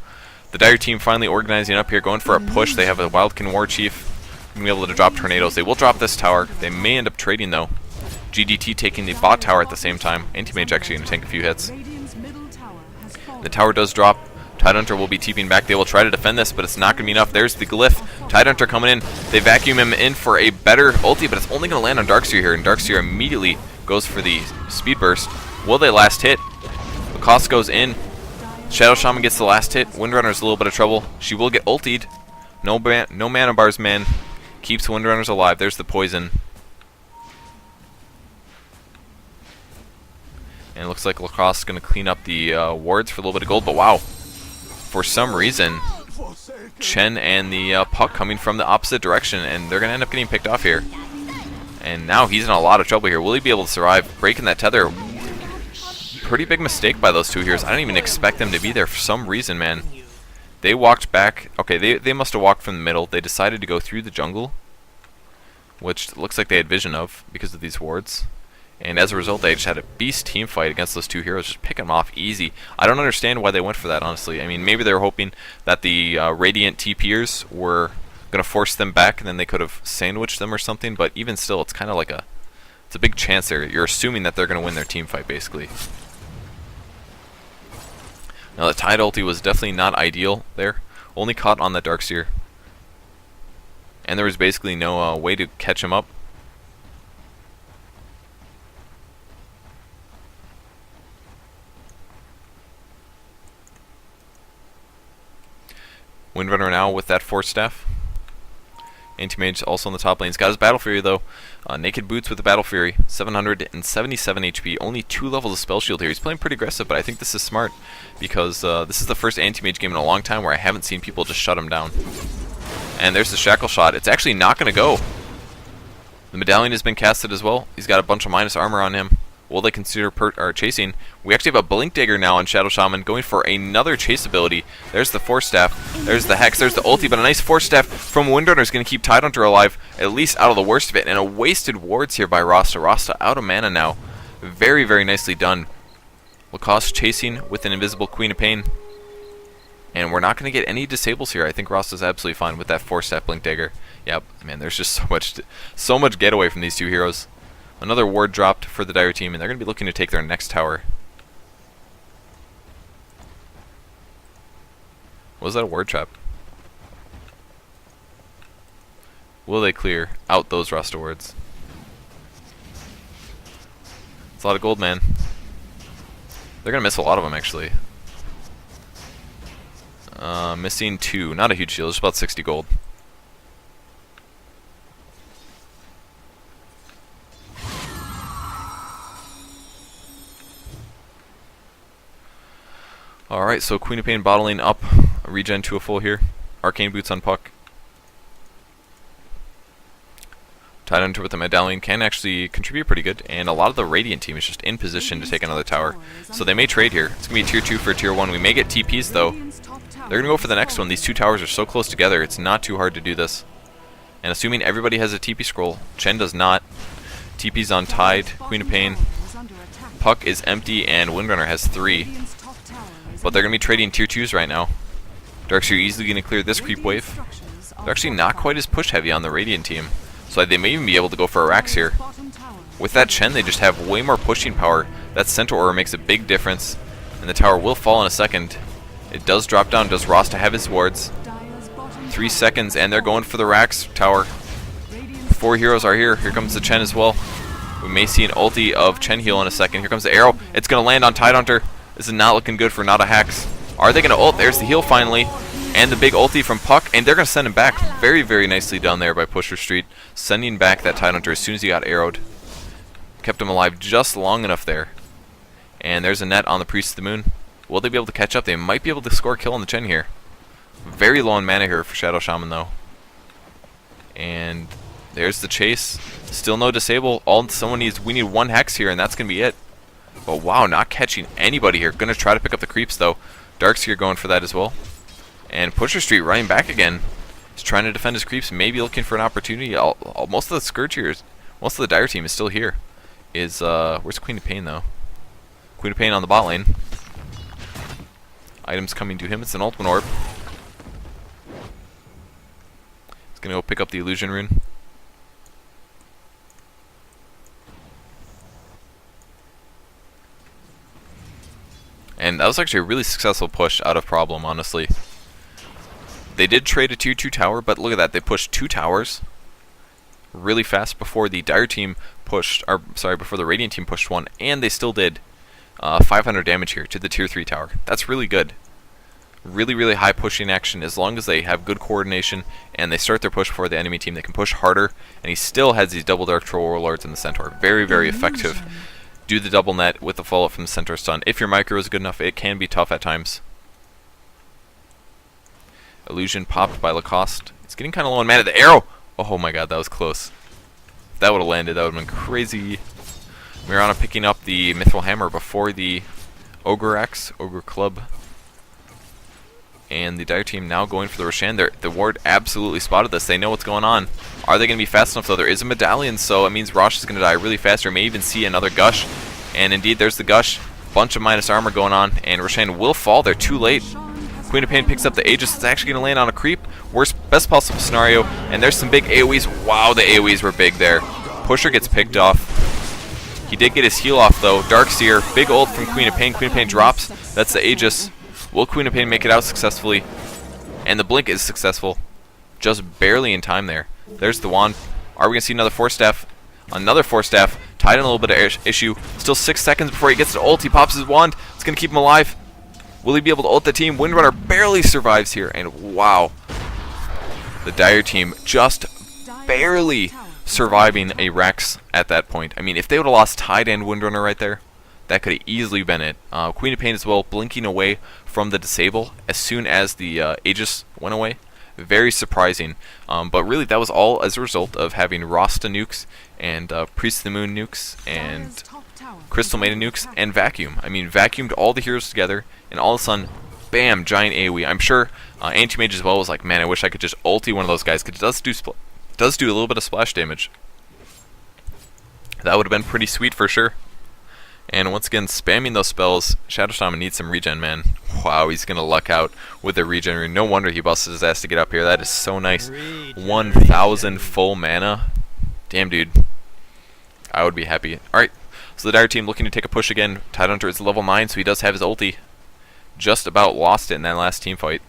the Dire team finally organizing up here, going for a push. They have a Wildkin War Chief. Going to be able to drop tornadoes. They will drop this tower. They may end up trading, though. GDT taking the bot tower at the same time. Anti-Mage actually going to tank a few hits. The tower does drop. Tidehunter will be TPing back. They will try to defend this, but it's not going to be enough. There's the glyph. Tidehunter coming in. They vacuum him in for a better ulti, but it's only going to land on Darkseer here, and Darkseer immediately goes for the speed burst. Will they last hit? The cost goes in. Shadow Shaman gets the last hit. Windrunner's a little bit of trouble. She will get ultied. No mana bars, man. Keeps Windrunners alive. There's the poison. And it looks like Lacrosse is going to clean up the wards for a little bit of gold. But wow, for some reason, Chen and the Puck coming from the opposite direction, and they're going to end up getting picked off here. And now he's in a lot of trouble here. Will he be able to survive? Breaking that tether. Pretty big mistake by those two heroes. I don't even expect them to be there for some reason, man. They walked back. Okay, they must have walked from the middle. They decided to go through the jungle, which looks like they had vision of because of these wards. And as a result, they just had a beast team fight against those two heroes, just picking them off easy. I don't understand why they went for that, honestly. I mean, maybe they were hoping that the Radiant TPers were going to force them back, and then they could have sandwiched them or something. But even still, it's kind of like it's a big chance there. You're assuming that they're going to win their team fight, basically. Now, the Tide ulti was definitely not ideal there. Only caught on the Darkseer. And there was basically no way to catch him up. Windrunner now with that Force Staff. Anti-Mage also on the top lane. He's got his Battle Fury though. Naked Boots with the Battle Fury. 777 HP. Only 2 levels of Spell Shield here. He's playing pretty aggressive, but I think this is smart because this is the first Anti-Mage game in a long time where I haven't seen people just shut him down. And there's the Shackle Shot. It's actually not going to go. The Medallion has been casted as well. He's got a bunch of minus armor on him. Will they consider chasing? We actually have a Blink Dagger now on Shadow Shaman going for another chase ability. There's the Force Staff. There's the Hex. There's the ulti. But a nice Force Staff from Windrunner is going to keep Tidehunter alive, at least out of the worst of it. And a wasted wards here by Rasta. Rasta out of mana now. Very, very nicely done. Lacoste chasing with an invisible Queen of Pain. And we're not going to get any disables here. I think Rasta's absolutely fine with that Force Staff Blink Dagger. Yep, man, there's just so much getaway from these two heroes. Another ward dropped for the Dire team, and they're going to be looking to take their next tower. Was that a ward trap? Will they clear out those Rasta wards? It's a lot of gold, man. They're going to miss a lot of them, actually. Missing 2. Not a huge deal, just about 60 gold. Alright, so Queen of Pain bottling up, regen to a full here. Arcane Boots on Puck. Tidehunter with the Medallion can actually contribute pretty good, and a lot of the Radiant team is just in position to take another tower. So they may trade here. It's going to be tier 2 for tier 1. We may get TPs though. They're going to go for the next one. These two towers are so close together, it's not too hard to do this. And assuming everybody has a TP scroll, Chen does not. TP's on Tide, Queen of Pain. Puck is empty, and Windrunner has 3. But they're going to be trading tier 2s right now. Darkseer easily going to clear this creep wave. They're actually not quite as push heavy on the Radiant team. So they may even be able to go for a Rax here. With that Chen, they just have way more pushing power. That Centaur Aura makes a big difference. And the tower will fall in a second. It does drop down. Does Rasta have his wards? 3 seconds, and they're going for the Rax tower. 4 heroes are here. Here comes the Chen as well. We may see an ulti of Chen heal in a second. Here comes the arrow. It's going to land on Tidehunter. This is not looking good for Nada Hex. Are they going to ult? There's the heal finally. And the big ulti from Puck. And they're going to send him back. Very, very nicely done there by Pusher Street. Sending back that Tidehunter as soon as he got arrowed. Kept him alive just long enough there. And there's a net on the Priest of the Moon. Will they be able to catch up? They might be able to score a kill on the Chen here. Very low on mana here for Shadow Shaman though. And there's the chase. Still no disable. We need 1 Hex here, and that's going to be it. But wow, not catching anybody here. Gonna try to pick up the creeps though. Darkseer going for that as well. And Pusher Street running back again. He's trying to defend his creeps, maybe looking for an opportunity. Most of the Scourge here, most of the Dire team is still here. Where's Queen of Pain though? Queen of Pain on the bot lane. Items coming to him. It's an Ultimate Orb. He's gonna go pick up the Illusion Rune. And that was actually a really successful push out of Problem, honestly. They did trade a tier 2 tower, but look at that. They pushed 2 towers really fast before the Dire team pushed, before the Radiant team pushed 1, and they still did 500 damage here to the tier 3 tower. That's really good. Really, really high pushing action. As long as they have good coordination and they start their push before the enemy team, they can push harder. And he still has these double Dark Troll Warlords in the Centaur. Very, very effective. Do the double net with the follow-up from the Centaur stun. If your micro is good enough, it can be tough at times. Illusion popped by Lacoste. It's getting kind of low on mana. The arrow! Oh my god, that was close. If that would have landed, that would have been crazy. Mirana picking up the Mithril Hammer before the Ogre Axe, Ogre Club. And the Dire team now going for the Roshan. The ward absolutely spotted this. They know what's going on. Are they going to be fast enough though? There is a medallion, so it means Rosh is going to die really fast, or may even see another Gush. And indeed, there's the Gush. Bunch of minus armor going on, and Roshan will fall. They're too late. Queen of Pain picks up the Aegis. It's actually going to land on a creep. Best possible scenario. And there's some big AoEs. Wow, the AoEs were big there. Pusher gets picked off. He did get his heal off though. Darkseer, big ult from Queen of Pain. Queen of Pain drops. That's the Aegis. Will Queen of Pain make it out successfully? And the blink is successful. Just barely in time there. There's the wand. Are we going to see another Force Staff? Another Force Staff. Tied in a little bit of issue. Still 6 seconds before he gets to ult. He pops his wand. It's going to keep him alive. Will he be able to ult the team? Windrunner barely survives here. And wow. The Dire team just barely surviving a Rex at that point. I mean, if they would have lost Tide and Windrunner right there, that could have easily been it. Queen of Pain as well, blinking away from the disable as soon as the Aegis went away. Very surprising. But really, that was all as a result of having Rasta nukes and Priest of the Moon nukes and Crystal Maiden nukes and Vacuum. I mean, vacuumed all the heroes together, and all of a sudden, bam, giant AoE. I'm sure Anti-Mage as well was like, man, I wish I could just ulti one of those guys, because it does do a little bit of splash damage. That would have been pretty sweet for sure. And once again, spamming those spells. Shadow Shaman needs some regen, man. Wow, he's going to luck out with the regen. No wonder he busted his ass to get up here. That is so nice. 1,000 full mana. Damn, dude. I would be happy. Alright, so the Dire team looking to take a push again. Tidehunter is level 9, so he does have his ulti. Just about lost it in that last team fight.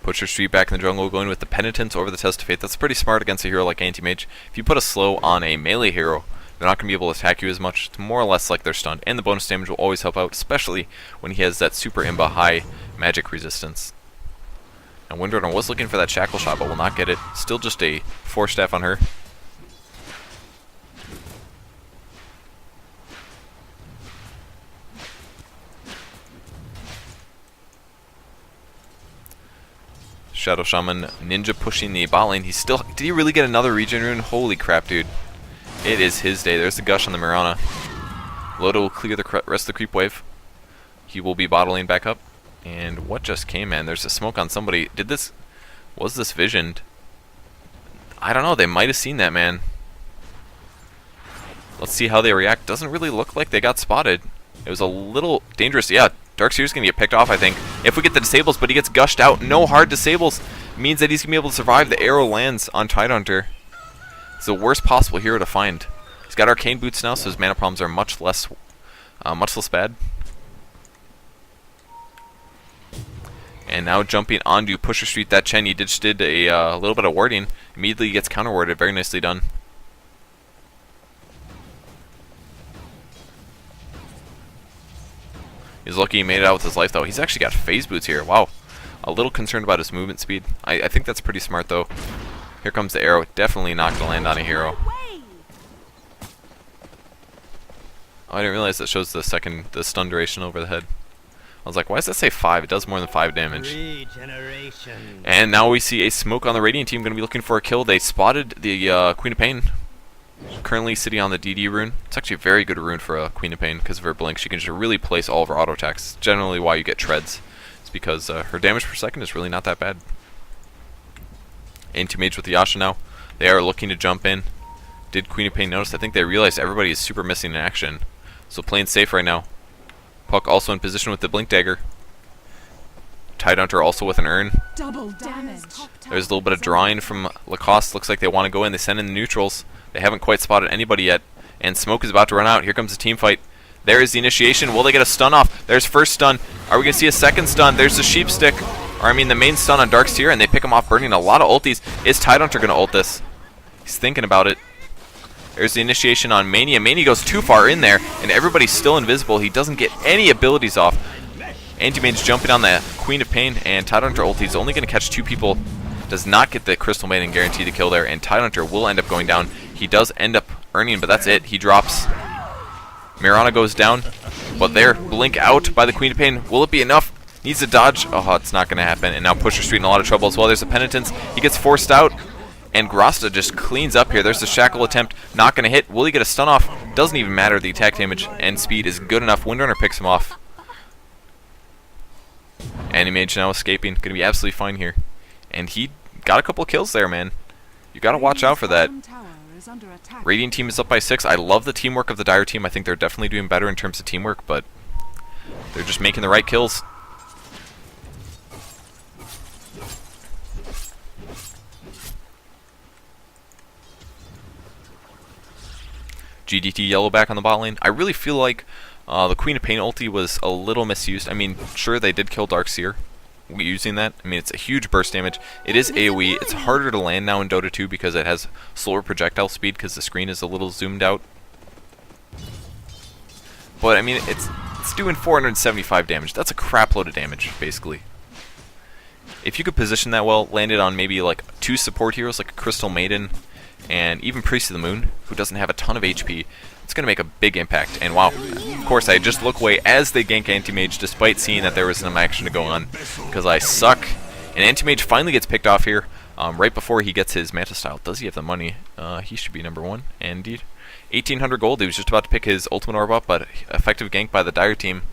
Pusher Street back in the jungle, going with the Penitence over the Test of Fate. That's pretty smart against a hero like Anti-Mage. If you put a slow on a melee hero, they're not going to be able to attack you as much. It's more or less like they're stunned. And the bonus damage will always help out, especially when he has that super imba high magic resistance. And Windrunner was looking for that Shackle Shot, but will not get it. Still just a Force Staff on her. Shadow Shaman Ninja pushing the bot lane. He's still... Did he really get another regen rune? Holy crap, dude. It is his day. There's the Gush on the Mirana. Loda will clear the rest of the creep wave. He will be bot lane back up. And what just came, man? There's a smoke on somebody. Was this visioned? I don't know. They might have seen that, man. Let's see how they react. Doesn't really look like they got spotted. It was a little dangerous. Yeah, Darkseer's going to get picked off, I think. If we get the disables, but he gets gushed out. No hard disables. Means that he's going to be able to survive. The arrow lands on Tidehunter. It's the worst possible hero to find. He's got Arcane Boots now, so his mana problems are much less bad. And now jumping onto Pusher Street, that Chen, he just did a little bit of warding. Immediately gets counter-warded. Very nicely done. He's lucky he made it out with his life, though. He's actually got phase boots here. Wow. A little concerned about his movement speed. I think that's pretty smart, though. Here comes the arrow. Definitely not going to land on a hero. Oh, I didn't realize that shows the stun duration over the head. I was like, why does that say 5? It does more than 5 damage. And now we see a smoke on the Radiant team. Going to be looking for a kill. They spotted the Queen of Pain. Currently sitting on the DD rune. It's actually a very good rune for a Queen of Pain because of her blink. She can just really place all of her auto attacks. Generally why you get treads. It's because her damage per second is really not that bad. Anti-Mage with the Yasha now. They are looking to jump in. Did Queen of Pain notice? I think they realized everybody is super missing in action. So playing safe right now. Puck also in position with the Blink Dagger. Tidehunter also with an urn. Double damage. There's a little bit of drawing from Lacoste. Looks like they want to go in. They send in the neutrals. They haven't quite spotted anybody yet. And smoke is about to run out. Here comes the team fight. There is the initiation. Will they get a stun off? There's first stun. Are we going to see a second stun? There's the sheep stick. Or I mean the main stun on Darkseer, and they pick him off burning a lot of ultis. Is Tidehunter going to ult this? He's thinking about it. There's the initiation on Mania. Mania goes too far in there, and everybody's still invisible. He doesn't get any abilities off. Anti-Mage's jumping on the Queen of Pain, and Tidehunter ulti is only going to catch 2 people. Does not get the Crystal Maiden guaranteed to kill there, and Tidehunter will end up going down. He does end up earning, but that's it. He drops. Mirana goes down, but there, blink out by the Queen of Pain. Will it be enough? Needs to dodge. Oh, it's not going to happen, and now Pusher Street in a lot of trouble as well. There's a Penitence. He gets forced out, and Grasta just cleans up here. There's the Shackle attempt. Not going to hit. Will he get a stun off? Doesn't even matter. The attack damage and speed is good enough. Windrunner picks him off. Anti-Mage now escaping. Going to be absolutely fine here. And he got a couple kills there, man. You got to watch out for that. Radiant team is up by 6. I love the teamwork of the Dire team. I think they're definitely doing better in terms of teamwork, but they're just making the right kills. GDT yellow back on the bot lane. I really feel like the Queen of Pain ulti was a little misused. I mean, sure, they did kill Darkseer using that. I mean, it's a huge burst damage. It is AoE. It's harder to land now in Dota 2 because it has slower projectile speed because the screen is a little zoomed out. But, I mean, it's doing 475 damage. That's a crap load of damage, basically. If you could position that well, land it on maybe like 2 support heroes like a Crystal Maiden and even Priest of the Moon, who doesn't have a ton of HP, it's going to make a big impact. And wow, of course, I just look away as they gank Anti-Mage despite seeing that there was some action to go on, because I suck. And Anti-Mage finally gets picked off here right before he gets his Manta Style. Does he have the money? He should be number 1, and indeed. 1800 gold, he was just about to pick his ultimate orb up, but effective gank by the Dire team.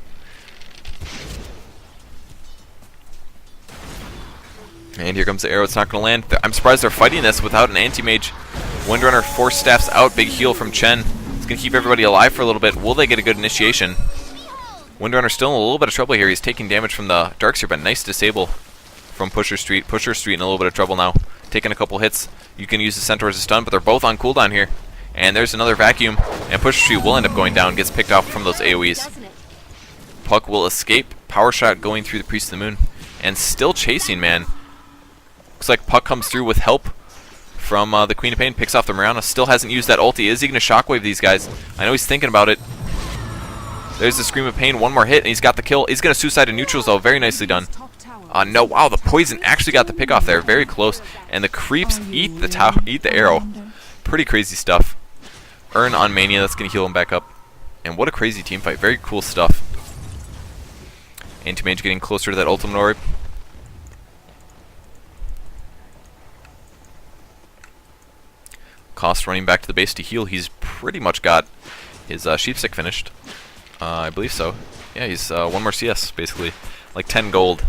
And here comes the arrow, it's not going to land. I'm surprised they're fighting this without an Anti-Mage. Windrunner force staffs out, big heal from Chen. It's going to keep everybody alive for a little bit. Will they get a good initiation? Windrunner still in a little bit of trouble here. He's taking damage from the Darkseer, but nice disable from Pusher Street. Pusher Street in a little bit of trouble now. Taking a couple hits. You can use the Centaur as a stun, but they're both on cooldown here. And there's another vacuum, and Pusher Street will end up going down, gets picked off from those AoEs. Puck will escape. Power shot going through the Priest of the Moon. And still chasing, man. Looks like Puck comes through with help from the Queen of Pain, picks off the Mirana. Still hasn't used that ulti. Is he going to shockwave these guys? I know he's thinking about it. There's the Scream of Pain. One more hit, and he's got the kill. He's going to suicide in neutrals, though. Very nicely done. No, wow, the poison actually got the pick off there. Very close. And the creeps eat the arrow. Pretty crazy stuff. Earn on Mania. That's going to heal him back up. And what a crazy team fight. Very cool stuff. Anti-Mage getting closer to that ultimate orb. Cost running back to the base to heal. He's pretty much got his Sheepstick finished. I believe so. Yeah, he's 1 more CS, basically. Like 10 gold.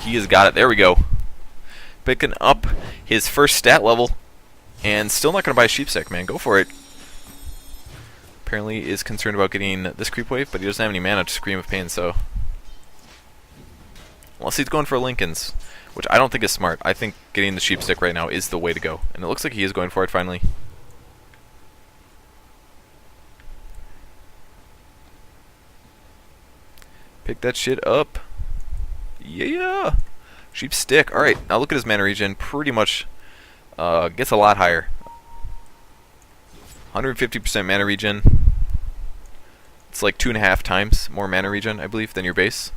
He has got it. There we go. Picking up his first stat level. And still not going to buy a Sheepstick, man. Go for it. Apparently is concerned about getting this creep wave, but he doesn't have any mana to Scream of Pain, so... Unless he's going for Lincoln's, which I don't think is smart. I think getting the Sheepstick right now is the way to go. And it looks like he is going for it finally. Pick that shit up. Yeah! Sheepstick. Alright, now look at his mana regen. Pretty much gets a lot higher. 150% mana regen. It's like 2.5 times more mana regen, I believe, than your base.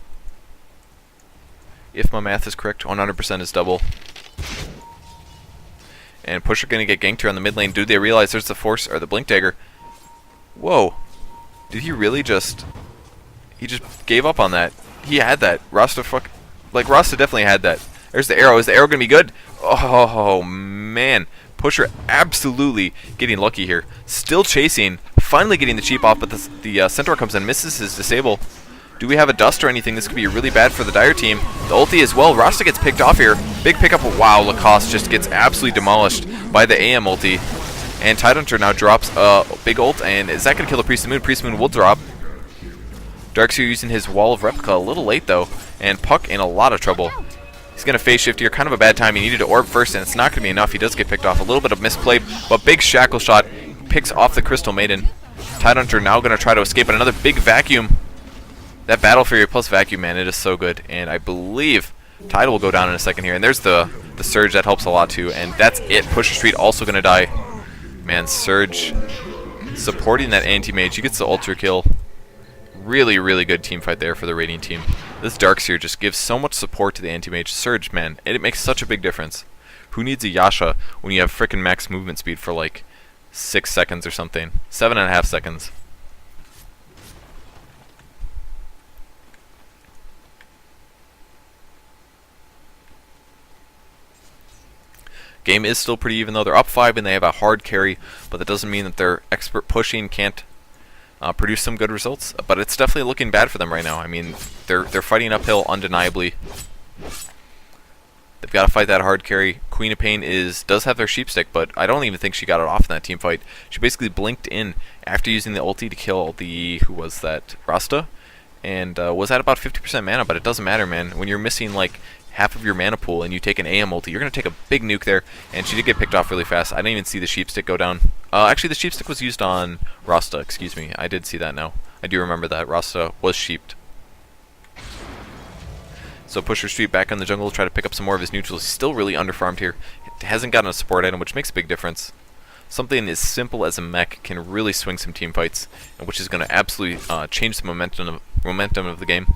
If my math is correct, 100% is double. And Pusher gonna get ganked here on the mid lane. Do they realize there's the Force or the Blink Dagger? Whoa. Did he really just... He just gave up on that. He had that. Rasta definitely had that. There's the arrow. Is the arrow gonna be good? Oh, man. Pusher absolutely getting lucky here. Still chasing. Finally getting the cheap off, but the Centaur comes in, misses his disable. Do we have a dust or anything? This could be really bad for the Dire team. The ulti as well. Rasta gets picked off here. Big pickup. Wow, Lacoste just gets absolutely demolished by the AM ulti. And Tidehunter now drops a big ult. And is that going to kill the Priest of the Moon? Priest of the Moon will drop. Darkseer using his Wall of Replica a little late, though. And Puck in a lot of trouble. He's going to phase shift here. Kind of a bad time. He needed to orb first, and it's not going to be enough. He does get picked off. A little bit of misplay, but big Shackle Shot picks off the Crystal Maiden. Tidehunter now going to try to escape, and another big vacuum. That Battle Fury plus Vacuum, man, it is so good. And I believe Tide will go down in a second here. And there's the Surge. That helps a lot, too. And that's it. Pusher Street also going to die. Man, Surge supporting that anti-mage. He gets the ultra kill. Really, really good team fight there for the Radiant team. This Darkseer just gives so much support to the anti-mage. Surge, man, it makes such a big difference. Who needs a Yasha when you have frickin' max movement speed for like 6 seconds or something? 7.5 seconds. Game is still pretty even though. They're up 5 and they have a hard carry, but that doesn't mean that their expert pushing can't produce some good results. But it's definitely looking bad for them right now. I mean, they're fighting uphill undeniably. They've got to fight that hard carry. Queen of Pain does have their sheep stick, but I don't even think she got it off in that team fight. She basically blinked in after using the ulti to kill the, who was that, Rasta, and was at about 50% mana, but it doesn't matter, man. When you're missing like half of your mana pool and you take an AM ulti, you're going to take a big nuke there, and she did get picked off really fast. I didn't even see the sheep stick go down. Actually, the sheep stick was used on Rasta, excuse me. I did see that now. I do remember that Rasta was sheeped. So Pusher Street back in the jungle, try to pick up some more of his neutrals. He's still really underfarmed here. Hasn't gotten a support item, which makes a big difference. Something as simple as a mech can really swing some team fights, and which is going to absolutely change the momentum of the game.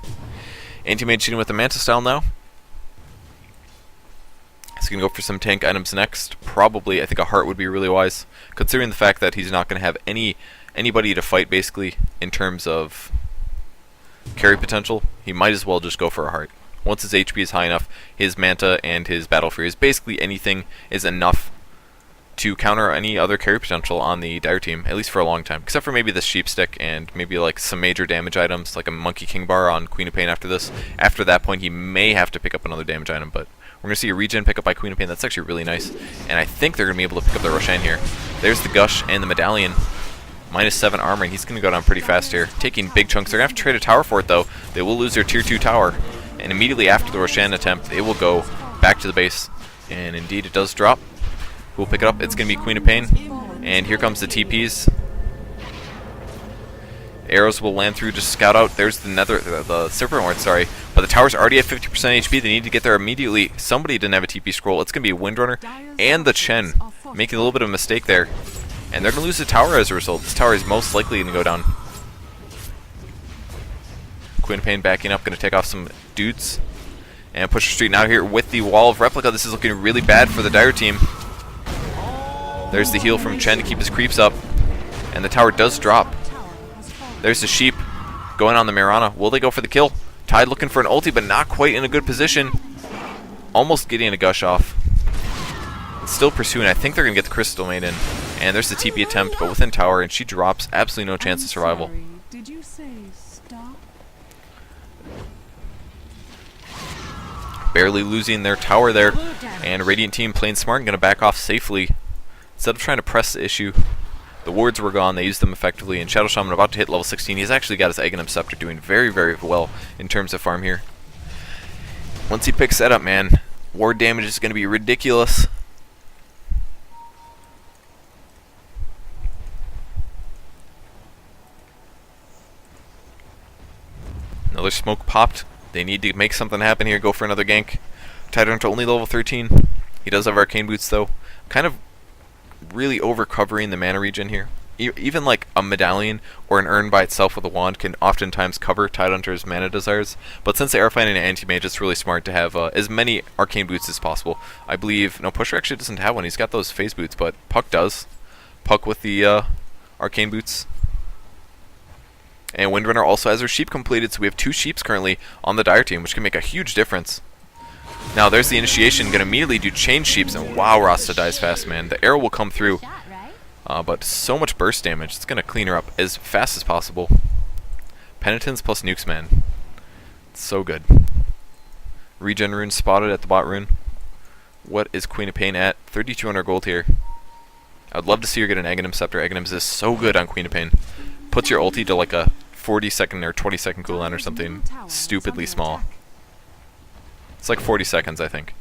Anti-Mage shooting with the Manta style now. He's going to go for some tank items next. Probably, I think a heart would be really wise, considering the fact that he's not going to have anybody to fight, basically, in terms of carry potential. He might as well just go for a heart. Once his HP is high enough, his Manta and his Battle Fury, basically anything is enough to counter any other carry potential on the Dire team, at least for a long time. Except for maybe the Sheep Stick and maybe like some major damage items, like a Monkey King Bar on Queen of Pain after this. After that point, he may have to pick up another damage item, but we're going to see a regen pick up by Queen of Pain. That's actually really nice. And I think they're going to be able to pick up the Roshan here. There's the Gush and the Medallion. -7 armor, and he's going to go down pretty fast here. Taking big chunks. They're going to have to trade a tower for it, though. They will lose their tier 2 tower. And immediately after the Roshan attempt, they will go back to the base. And indeed, it does drop. Who will pick it up? It's going to be Queen of Pain. And here comes the TPs. Arrows will land through, just scout out. There's the Serpent Ward, sorry. But the tower's already at 50% HP. They need to get there immediately. Somebody didn't have a TP scroll. It's going to be a Windrunner and the Chen, making a little bit of a mistake there. And they're going to lose the tower as a result. This tower is most likely going to go down. Queen of Pain backing up, going to take off some dudes. And Pusher Street now here with the Wall of Replica. This is looking really bad for the Dire team. There's the heal from Chen to keep his creeps up. And the tower does drop. There's the Sheep going on the Mirana. Will they go for the kill? Tide looking for an ulti, but not quite in a good position. Almost getting a Gush off. Still pursuing. I think they're going to get the Crystal Maid in. And there's the TP attempt, but within tower, and she drops. Absolutely no chance of survival. Sorry, did you say stop? Barely losing their tower there. And Radiant team playing smart and going to back off safely. Instead of trying to press the issue, the wards were gone. They used them effectively. And Shadow Shaman about to hit level 16. He's actually got his Aghanim Scepter doing very, very well in terms of farm here. Once he picks that up, man, ward damage is going to be ridiculous. Another smoke popped. They need to make something happen here. Go for another gank. Tidehunter only level 13. He does have Arcane Boots though. Kind of really over-covering the mana regen here. Even like a Medallion or an Urn by itself with a wand can oftentimes cover Tidehunter's mana desires. But since they are fighting an anti-mage, it's really smart to have as many Arcane Boots as possible. I believe, no, Pusher actually doesn't have one. He's got those Phase Boots, but Puck does. Puck with the Arcane Boots. And Windrunner also has her sheep completed, so we have 2 sheeps currently on the Dire team, which can make a huge difference. Now there's the initiation, going to immediately do chain sheeps, and wow, Rasta dies fast, man. The arrow will come through, but so much burst damage, it's going to clean her up as fast as possible. Penitence plus nukes, man. It's so good. Regen rune spotted at the bot rune. What is Queen of Pain at? 3,200 gold here. I'd love to see her get an Aghanim Scepter. Aghanim's is so good on Queen of Pain. Puts your ulti to like a 40-second or 20-second cooldown or something stupidly small. It's like 40 seconds, I think.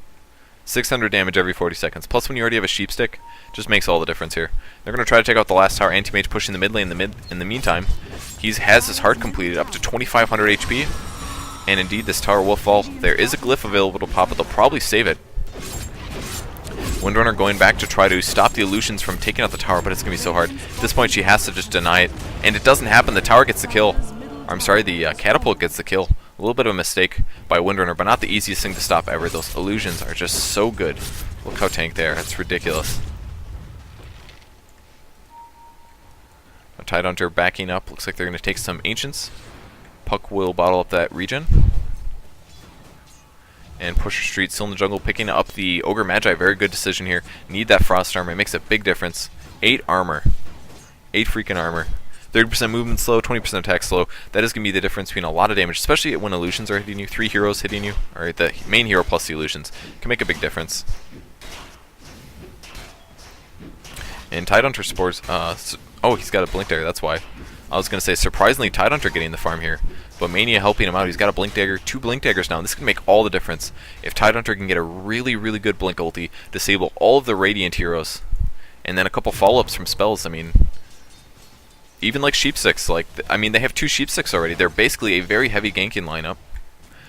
600 damage every 40 seconds. Plus, when you already have a sheep stick, just makes all the difference here. They're going to try to take out the last tower. Anti-Mage pushing the mid lane in the meantime. He has his heart completed up to 2,500 HP. And indeed, this tower will fall. There is a glyph available to pop it. They'll probably save it. Windrunner going back to try to stop the illusions from taking out the tower, but it's going to be so hard. At this point, she has to just deny it. And it doesn't happen. The tower gets the kill. Or, I'm sorry, the catapult gets the kill. A little bit of a mistake by Windrunner, but not the easiest thing to stop ever. Those illusions are just so good. Look how tanked they are. That's ridiculous. A Tidehunter backing up. Looks like they're going to take some Ancients. Puck will bottle up that regen. And Pusher Street still in the jungle, picking up the Ogre Magi. Very good decision here. Need that Frost Armor. It makes a big difference. 8 armor. 8 freaking armor. 30% movement slow, 20% attack slow. That is going to be the difference between a lot of damage, especially when illusions are hitting you. 3 heroes hitting you. Alright, the main hero plus the illusions can make a big difference. And Tidehunter supports... oh, he's got a Blink Dagger, that's why. I was going to say, surprisingly, Tidehunter getting the farm here. But Mania helping him out. He's got a Blink Dagger, 2 Blink Daggers now. And this can make all the difference. If Tidehunter can get a really, really good Blink ulti, disable all of the Radiant heroes, and then a couple follow-ups from spells, I mean... Even like Sheepsticks, like, I mean, they have 2 Sheepsticks already. They're basically a very heavy ganking lineup.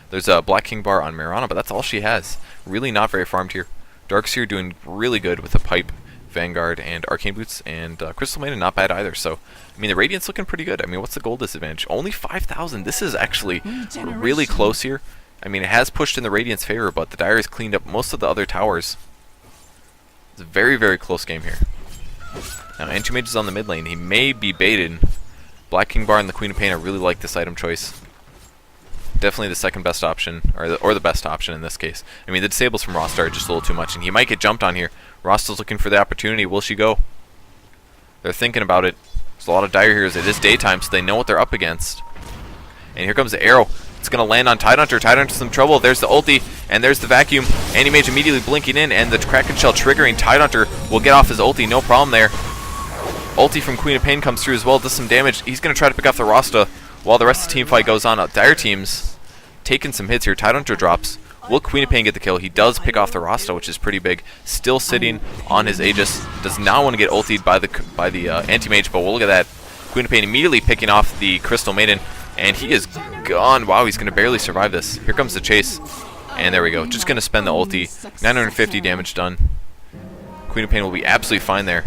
There's a Black King Bar on Mirana, but that's all she has. Really not very farmed here. Darkseer doing really good with a Pipe, Vanguard, and Arcane Boots, and Crystal Maiden not bad either. So, I mean, the Radiant's looking pretty good. I mean, what's the gold disadvantage? Only 5,000. This is actually really close here. I mean, it has pushed in the Radiant's favor, but the Dire has cleaned up most of the other towers. It's a very, very close game here. Now, Anti-Mage is on the mid lane. He may be baited. Black King Bar and the Queen of Pain, I really like this item choice. Definitely the second best option, or the best option in this case. I mean, the disables from Rostar are just a little too much, and he might get jumped on here. Rostar's looking for the opportunity. Will she go? They're thinking about it. There's a lot of Dire heroes. It is daytime, so they know what they're up against. And here comes the arrow. It's going to land on Tidehunter. Tidehunter's in some trouble. There's the ulti, and there's the vacuum. Anti-Mage immediately blinking in, and the Kraken Shell triggering. Tidehunter will get off his ulti. No problem there. Ulti from Queen of Pain comes through as well. Does some damage. He's going to try to pick off the Rasta while the rest of the team fight goes on. Dire team's taking some hits here. Tidehunter drops. Will Queen of Pain get the kill? He does pick off the Rasta, which is pretty big. Still sitting on his Aegis. Does not want to get ultied by the Anti-Mage, but we'll look at that. Queen of Pain immediately picking off the Crystal Maiden, and he is gone. Wow, he's going to barely survive this. Here comes the chase, and there we go. Just going to spend the ulti. 950 damage done. Queen of Pain will be absolutely fine there.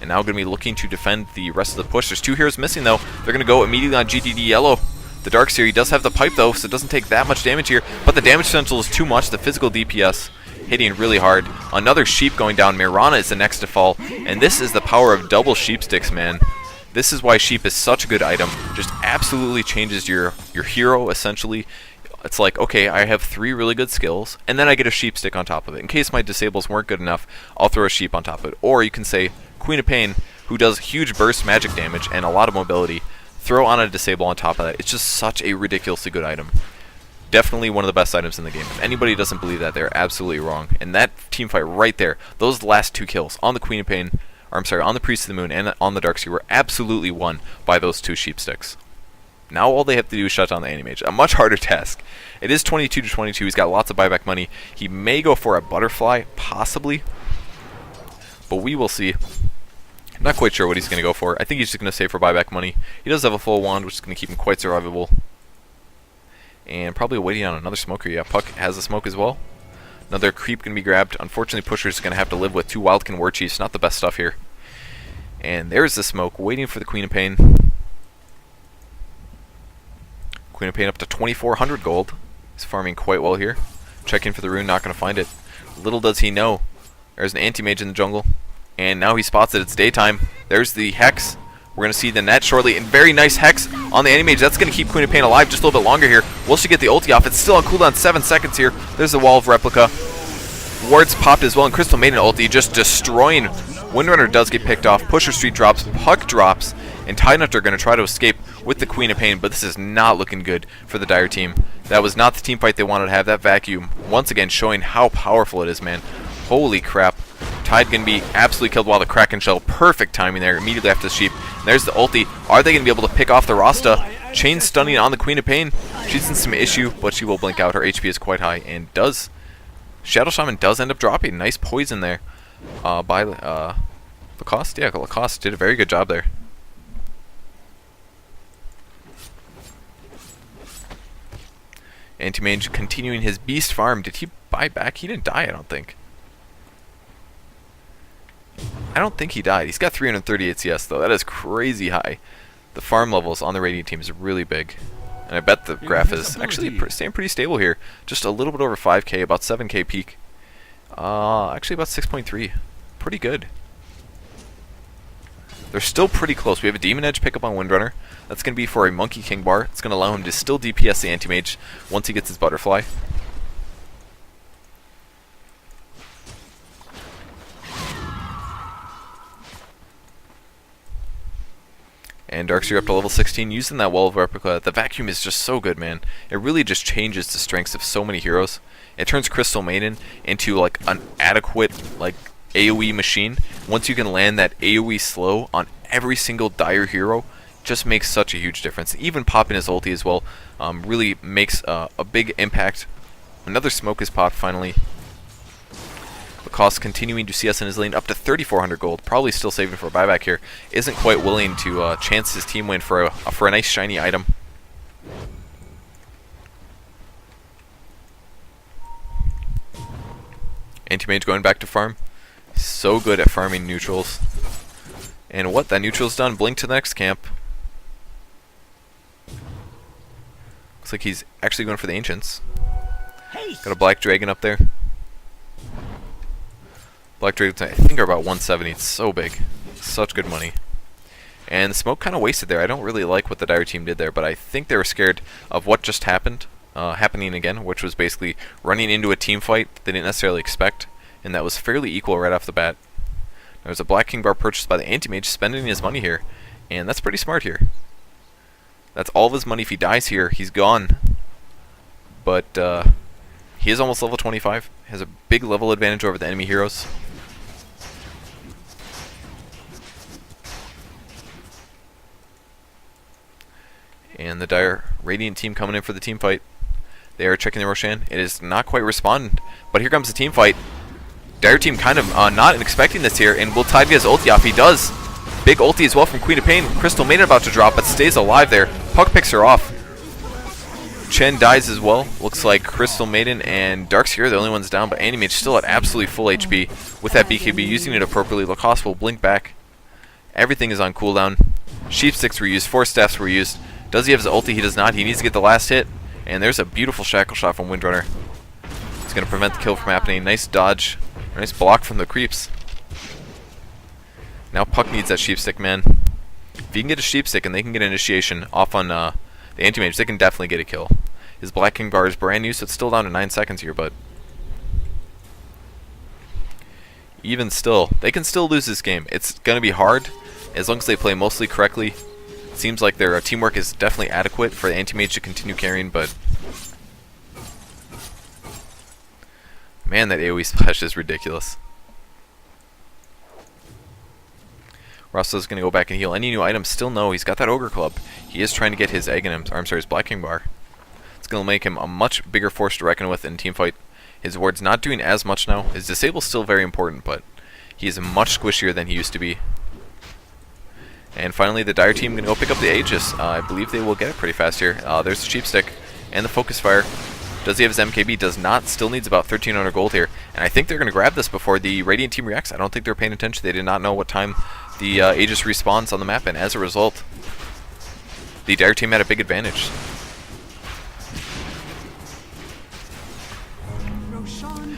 And now going to be looking to defend the rest of the push. There's 2 heroes missing, though. They're going to go immediately on GDT yellow. The Darkseer, he does have the pipe, though, so it doesn't take that much damage here. But the damage potential is too much. The physical DPS hitting really hard. Another sheep going down. Mirana is the next to fall. And this is the power of double sheep sticks, man. This is why sheep is such a good item. Just absolutely changes your hero, essentially. It's like, okay, I have 3 really good skills, and then I get a sheep stick on top of it. In case my disables weren't good enough, I'll throw a sheep on top of it. Or you can say, Queen of Pain, who does huge burst magic damage and a lot of mobility, throw on a disable on top of that. It's just such a ridiculously good item. Definitely one of the best items in the game. If anybody doesn't believe that, they're absolutely wrong. And that team fight right there, those last 2 kills on the Queen of Pain, or I'm sorry, on the Priest of the Moon and on the Darkseer were absolutely won by those 2 sheep sticks. Now all they have to do is shut down the Anti-Mage. A much harder task. It is 22 to 22. He's got lots of buyback money. He may go for a Butterfly, possibly. But we will see. I'm not quite sure what he's going to go for. I think he's just going to save for buyback money. He does have a full wand, which is going to keep him quite survivable. And probably waiting on another smoker. Yeah, Puck has a smoke as well. Another creep going to be grabbed. Unfortunately, Pusher's going to have to live with 2 Wildkin War Chiefs. Not the best stuff here. And there's the smoke, waiting for the Queen of Pain. Queen of Pain up to 2,400 gold. He's farming quite well here. Checking for the rune, not going to find it. Little does he know, there's an Anti-Mage in the jungle. And now he spots it. It's daytime. There's the Hex. We're going to see the net shortly. And very nice Hex on the Anti-Mage. That's going to keep Queen of Pain alive just a little bit longer here. Will she get the ulti off? It's still on cooldown 7 seconds here. There's the Wall of Replica. Wards popped as well. And Crystal Maiden ulti just destroying. Windrunner does get picked off. Pusher Street drops. Puck drops. And Tidehunter are going to try to escape with the Queen of Pain. But this is not looking good for the Dire team. That was not the team fight they wanted to have. That vacuum once again showing how powerful it is, man. Holy crap. Tide going to be absolutely killed while the Kraken Shell. Perfect timing there immediately after the sheep. And there's the ulti. Are they going to be able to pick off the Rasta? Chain stunning on the Queen of Pain. She's in some issue, but she will blink out. Her HP is quite high and does. Shadow Shaman does end up dropping. Nice poison there by Lacoste. Yeah, Lacoste did a very good job there. Anti-Mage continuing his beast farm. Did he buy back? He didn't die, I don't think. I don't think he died. He's got 338 CS though. That is crazy high. The farm levels on the Radiant team is really big. And I bet the graph is actually staying pretty stable here. Just a little bit over 5k, about 7k peak. Actually about 6.3. Pretty good. They're still pretty close. We have a Demon Edge pickup on Windrunner. That's going to be for a Monkey King bar. It's going to allow him to still DPS the Anti-Mage once he gets his Butterfly. And Darkseer up to level 16, using that Wall of Replica. The Vacuum is just so good, man. It really just changes the strengths of so many heroes. It turns Crystal Maiden into like an adequate like AoE machine. Once you can land that AoE slow on every single dire hero, just makes such a huge difference. Even popping his ulti as well really makes a big impact. Another smoke is popped finally. Cost continuing to see us in his lane up to 3,400 gold. Probably still saving for a buyback here. Isn't quite willing to chance his team win for a nice shiny item. Anti-Mage going back to farm. So good at farming neutrals. And what that neutral's done, blink to the next camp. Looks like he's actually going for the Ancients. Got a Black Dragon up there. Black Dragons, I think, are about 170. It's so big. Such good money. And the smoke kind of wasted there. I don't really like what the Dire team did there, but I think they were scared of what just happened, happening again, which was basically running into a team fight they didn't necessarily expect, and that was fairly equal right off the bat. There was a Black King bar purchased by the Anti-Mage, spending his money here, and that's pretty smart here. That's all of his money. If he dies here, he's gone. But he is almost level 25. Has a big level advantage over the enemy heroes. And the Dire Radiant team coming in for the team fight. They are checking the Roshan. It is not quite responding, but here comes the team fight. Dire team kind of not expecting this here, and will tide his ulti off. He does. Big ulti as well from Queen of Pain. Crystal Maiden about to drop, but stays alive there. Puck picks her off. Chen dies as well. Looks like Crystal Maiden and Darkseer are the only ones down, but Anti-Mage still at absolutely full HP. With that BKB, using it appropriately. Lacoste will blink back. Everything is on cooldown. Sheep sticks were used. 4 staffs were used. Does he have his ulti? He does not. He needs to get the last hit. And there's a beautiful shackle shot from Windrunner. It's going to prevent the kill from happening. Nice dodge. Nice block from the creeps. Now Puck needs that sheep stick, man. If he can get a sheep stick and they can get initiation off on the Anti-Mage, they can definitely get a kill. His Black King bar is brand new, so it's still down to 9 seconds here, but even still, they can still lose this game. It's going to be hard as long as they play mostly correctly. Seems like their teamwork is definitely adequate for the Anti-Mage to continue carrying, but man, that AoE splash is ridiculous. Russell's going to go back and heal any new items. Still no, he's got that Ogre Club. He is trying to get his his Black King bar. It's going to make him a much bigger force to reckon with in teamfight. His ward's not doing as much now. His disable's still very important, but he is much squishier than he used to be. And finally, the Dire team going to go pick up the Aegis. I believe they will get it pretty fast here. There's the Sheep Stick and the Focus Fire. Does he have his MKB? Does not. Still needs about 1,300 gold here. And I think they're going to grab this before the Radiant team reacts. I don't think they're paying attention. They did not know what time the Aegis respawns on the map, and as a result, the Dire team had a big advantage.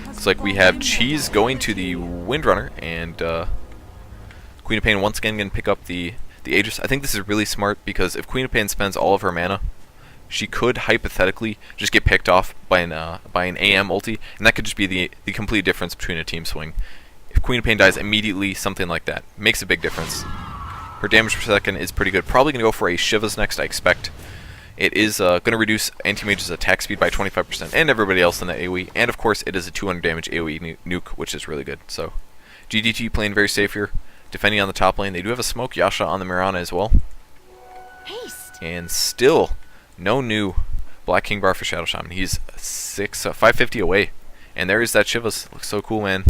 Looks like we have Cheese going to the Windrunner, and Queen of Pain once again going to pick up the Aegis. I think this is really smart, because if Queen of Pain spends all of her mana, she could hypothetically just get picked off by an AM ulti, and that could just be the complete difference between a team swing. If Queen of Pain dies immediately, something like that makes a big difference. Her damage per second is pretty good. Probably going to go for a Shiva's next, I expect. It is going to reduce Anti-Mage's attack speed by 25%, and everybody else in the AoE. And of course, it is a 200 damage AoE nuke, which is really good. So, GDT playing very safe here, defending on the top lane. They do have a smoke Yasha on the Mirana as well. Haste. And still, no new Black King bar for Shadow Shaman. He's 550 away. And there is that Shiva's. Looks so cool, man.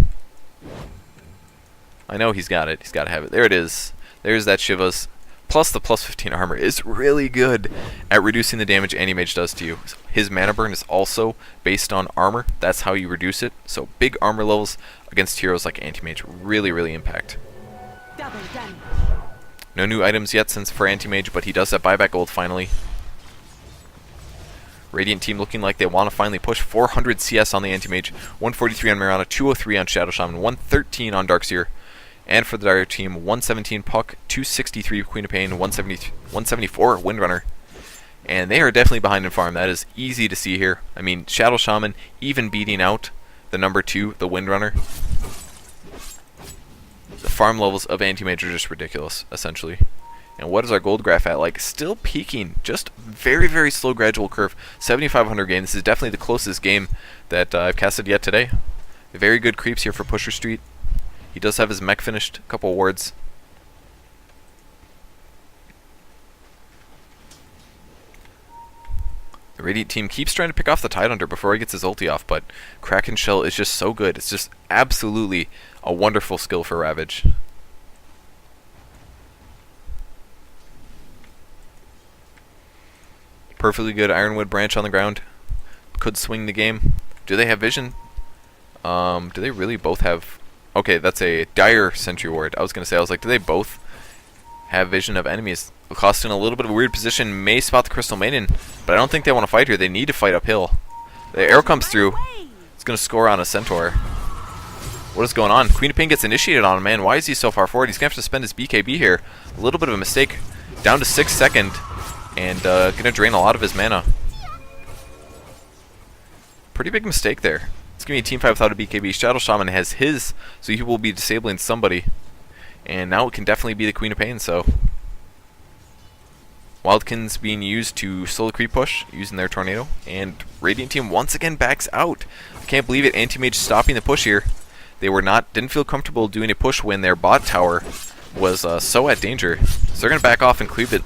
I know he's got it. He's got to have it. There it is. There's that Shiva's. Plus the plus 15 armor is really good at reducing the damage Anti-Mage does to you. His mana burn is also based on armor. That's how you reduce it. So big armor levels against heroes like Anti-Mage really, really impact. Double damage. No new items yet since for Anti-Mage, but he does have buyback gold finally. Radiant team looking like they want to finally push 400 CS on the Anti-Mage, 143 on Mirana, 203 on Shadow Shaman, 113 on Darkseer. And for the Dire team, 117 Puck, 263 Queen of Pain, 174 Windrunner. And they are definitely behind in farm. That is easy to see here. I mean, Shadow Shaman even beating out the number 2, the Windrunner. The farm levels of Anti-Mage are just ridiculous, essentially. And what is our gold graph at? Like, still peaking. Just very, very slow gradual curve. 7,500 gain. This is definitely the closest game that I've casted yet today. Very good creeps here for Pusher Street. He does have his mech finished. A couple wards. The Radiant team keeps trying to pick off the Tidehunter before he gets his ulti off, but Kraken Shell is just so good. It's just absolutely a wonderful skill for Ravage. Perfectly good Ironwood branch on the ground. Could swing the game. Do they have vision? Do they really both have... Okay, that's a Dire Sentry Ward. I was going to say, I was like, do they both have vision of enemies? Lacoste in a little bit of a weird position. May spot the Crystal Maiden, but I don't think they want to fight here. They need to fight uphill. The arrow comes through. It's going to score on a Centaur. What is going on? Queen of Pain gets initiated on him, man. Why is he so far forward? He's going to have to spend his BKB here. A little bit of a mistake. Down to 6 seconds. And going to drain a lot of his mana. Pretty big mistake there. It's going to be a team fight without a BKB. Shadow Shaman has his, so he will be disabling somebody. And now it can definitely be the Queen of Pain, so... Wildkin's being used to slow the creep push, using their Tornado. And Radiant team once again backs out. I can't believe it. Anti-Mage stopping the push here. They didn't feel comfortable doing a push when their bot tower was so at danger. So they're going to back off and creep it.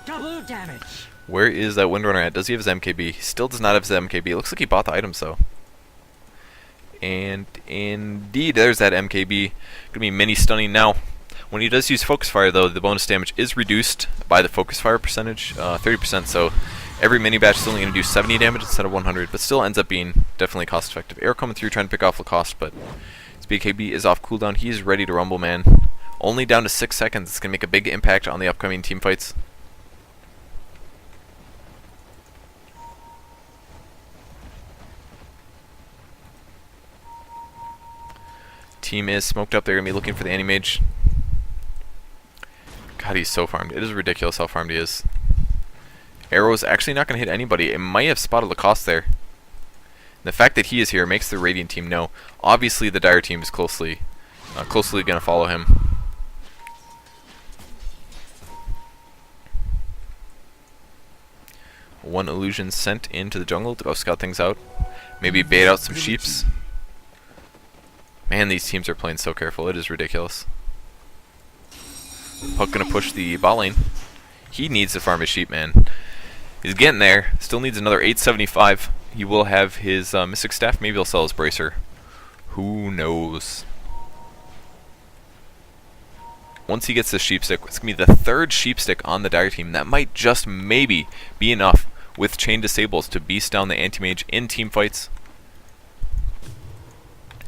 Double damage. Where is that Windrunner at? Does he have his MKB? He still does not have his MKB. Looks like he bought the items though. And indeed, there's that MKB. Gonna be mini stunning now. When he does use Focus Fire though, the bonus damage is reduced by the Focus Fire percentage, 30%, so every mini batch is only going to do 70 damage instead of 100, but still ends up being definitely cost effective. Arrow coming through trying to pick off Lacoste, but his BKB is off cooldown. He is ready to rumble, man. Only down to 6 seconds. It's going to make a big impact on the upcoming team fights. Team is smoked up. They're going to be looking for the Anti-Mage. God, he's so farmed. It is ridiculous how farmed he is. Arrow is actually not going to hit anybody. It might have spotted Lacoste there. The fact that he is here makes the Radiant team know. Obviously, the Dire team is closely going to follow him. One illusion sent into the jungle to go scout things out. Maybe bait out some sheeps. Man, these teams are playing so careful. It is ridiculous. Puck gonna push the bot lane. He needs to farm his sheep, man. He's getting there. Still needs another 875. He will have his Mystic Staff. Maybe he'll sell his Bracer. Who knows? Once he gets the Sheep Stick, it's gonna be the third Sheep Stick on the Dire team. That might just maybe be enough with Chain Disables to beast down the Anti-Mage in team fights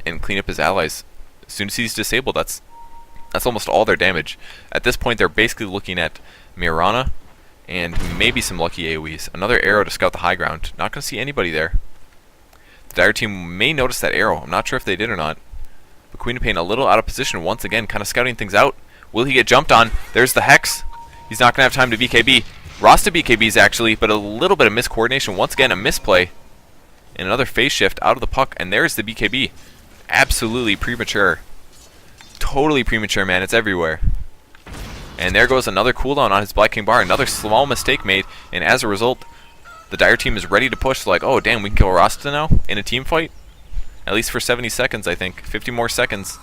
and clean up his allies. As soon as he's disabled, that's almost all their damage. At this point, they're basically looking at Mirana and maybe some lucky AoEs. Another arrow to scout the high ground. Not going to see anybody there. The Dire team may notice that arrow. I'm not sure if they did or not. But Queen of Pain a little out of position once again, kind of scouting things out. Will he get jumped on? There's the Hex. He's not going to have time to BKB. Rasta BKBs actually, but a little bit of miscoordination. Once again, a misplay. And another phase shift out of the puck. And there's the BKB. Absolutely premature. Totally premature, man. It's everywhere. And there goes another cooldown on his Black King Bar. Another small mistake made. And as a result, the Dire team is ready to push. Like, oh, damn, we can kill Rasta now in a team fight? At least for 70 seconds, I think. 50 more seconds.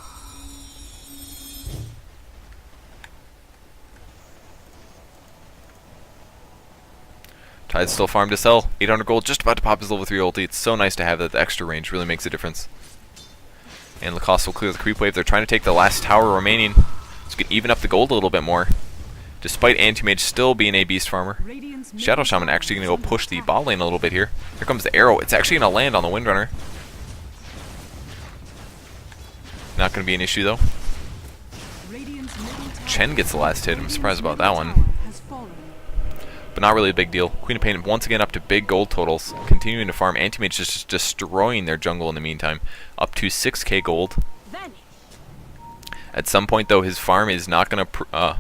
Tide's still farmed to sell. 800 gold, just about to pop his level 3 ulti. It's so nice to have that. The extra range really makes a difference. And Lacoste will clear the creep wave. They're trying to take the last tower remaining. So you can even up the gold a little bit more despite Anti-Mage still being a Beast Farmer. Shadow Shaman actually going to go push the bot lane a little bit here. Here comes the arrow. It's actually going to land on the Windrunner. Not going to be an issue, though. Chen gets the last hit. I'm surprised about that one. But not really a big deal. Queen of Pain once again up to big gold totals. Continuing to farm. Anti-Mage just destroying their jungle in the meantime. Up to 6k gold. At some point, though, his farm is not going to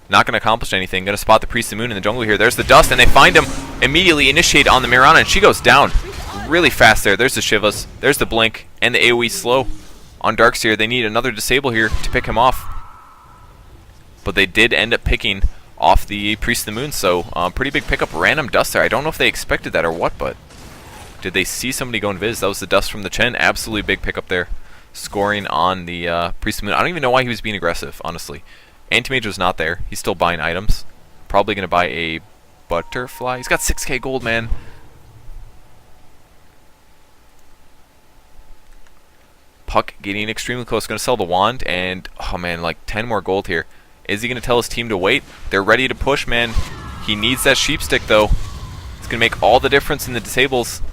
accomplish anything. Going to spot the Priest of the Moon in the jungle here. There's the dust, and they find him. Immediately initiate on the Mirana, and she goes down really fast there. There's the Shivas. There's the Blink, and the AoE slow. On Darkseer, they need another disable here to pick him off. But they did end up picking off the Priest of the Moon, so pretty big pickup. Random dust there. I don't know if they expected that or what, but did they see somebody go invis? That was the dust from the Chen. Absolutely big pickup there. Scoring on the Priest of the Moon. I don't even know why he was being aggressive, honestly. Anti-Mage was not there. He's still buying items. Probably going to buy a butterfly. He's got 6k gold, man. Puck getting extremely close. Going to sell the wand, and oh man, like 10 more gold here. Is he going to tell his team to wait? They're ready to push, man. He needs that sheep stick, though. It's going to make all the difference in the disables.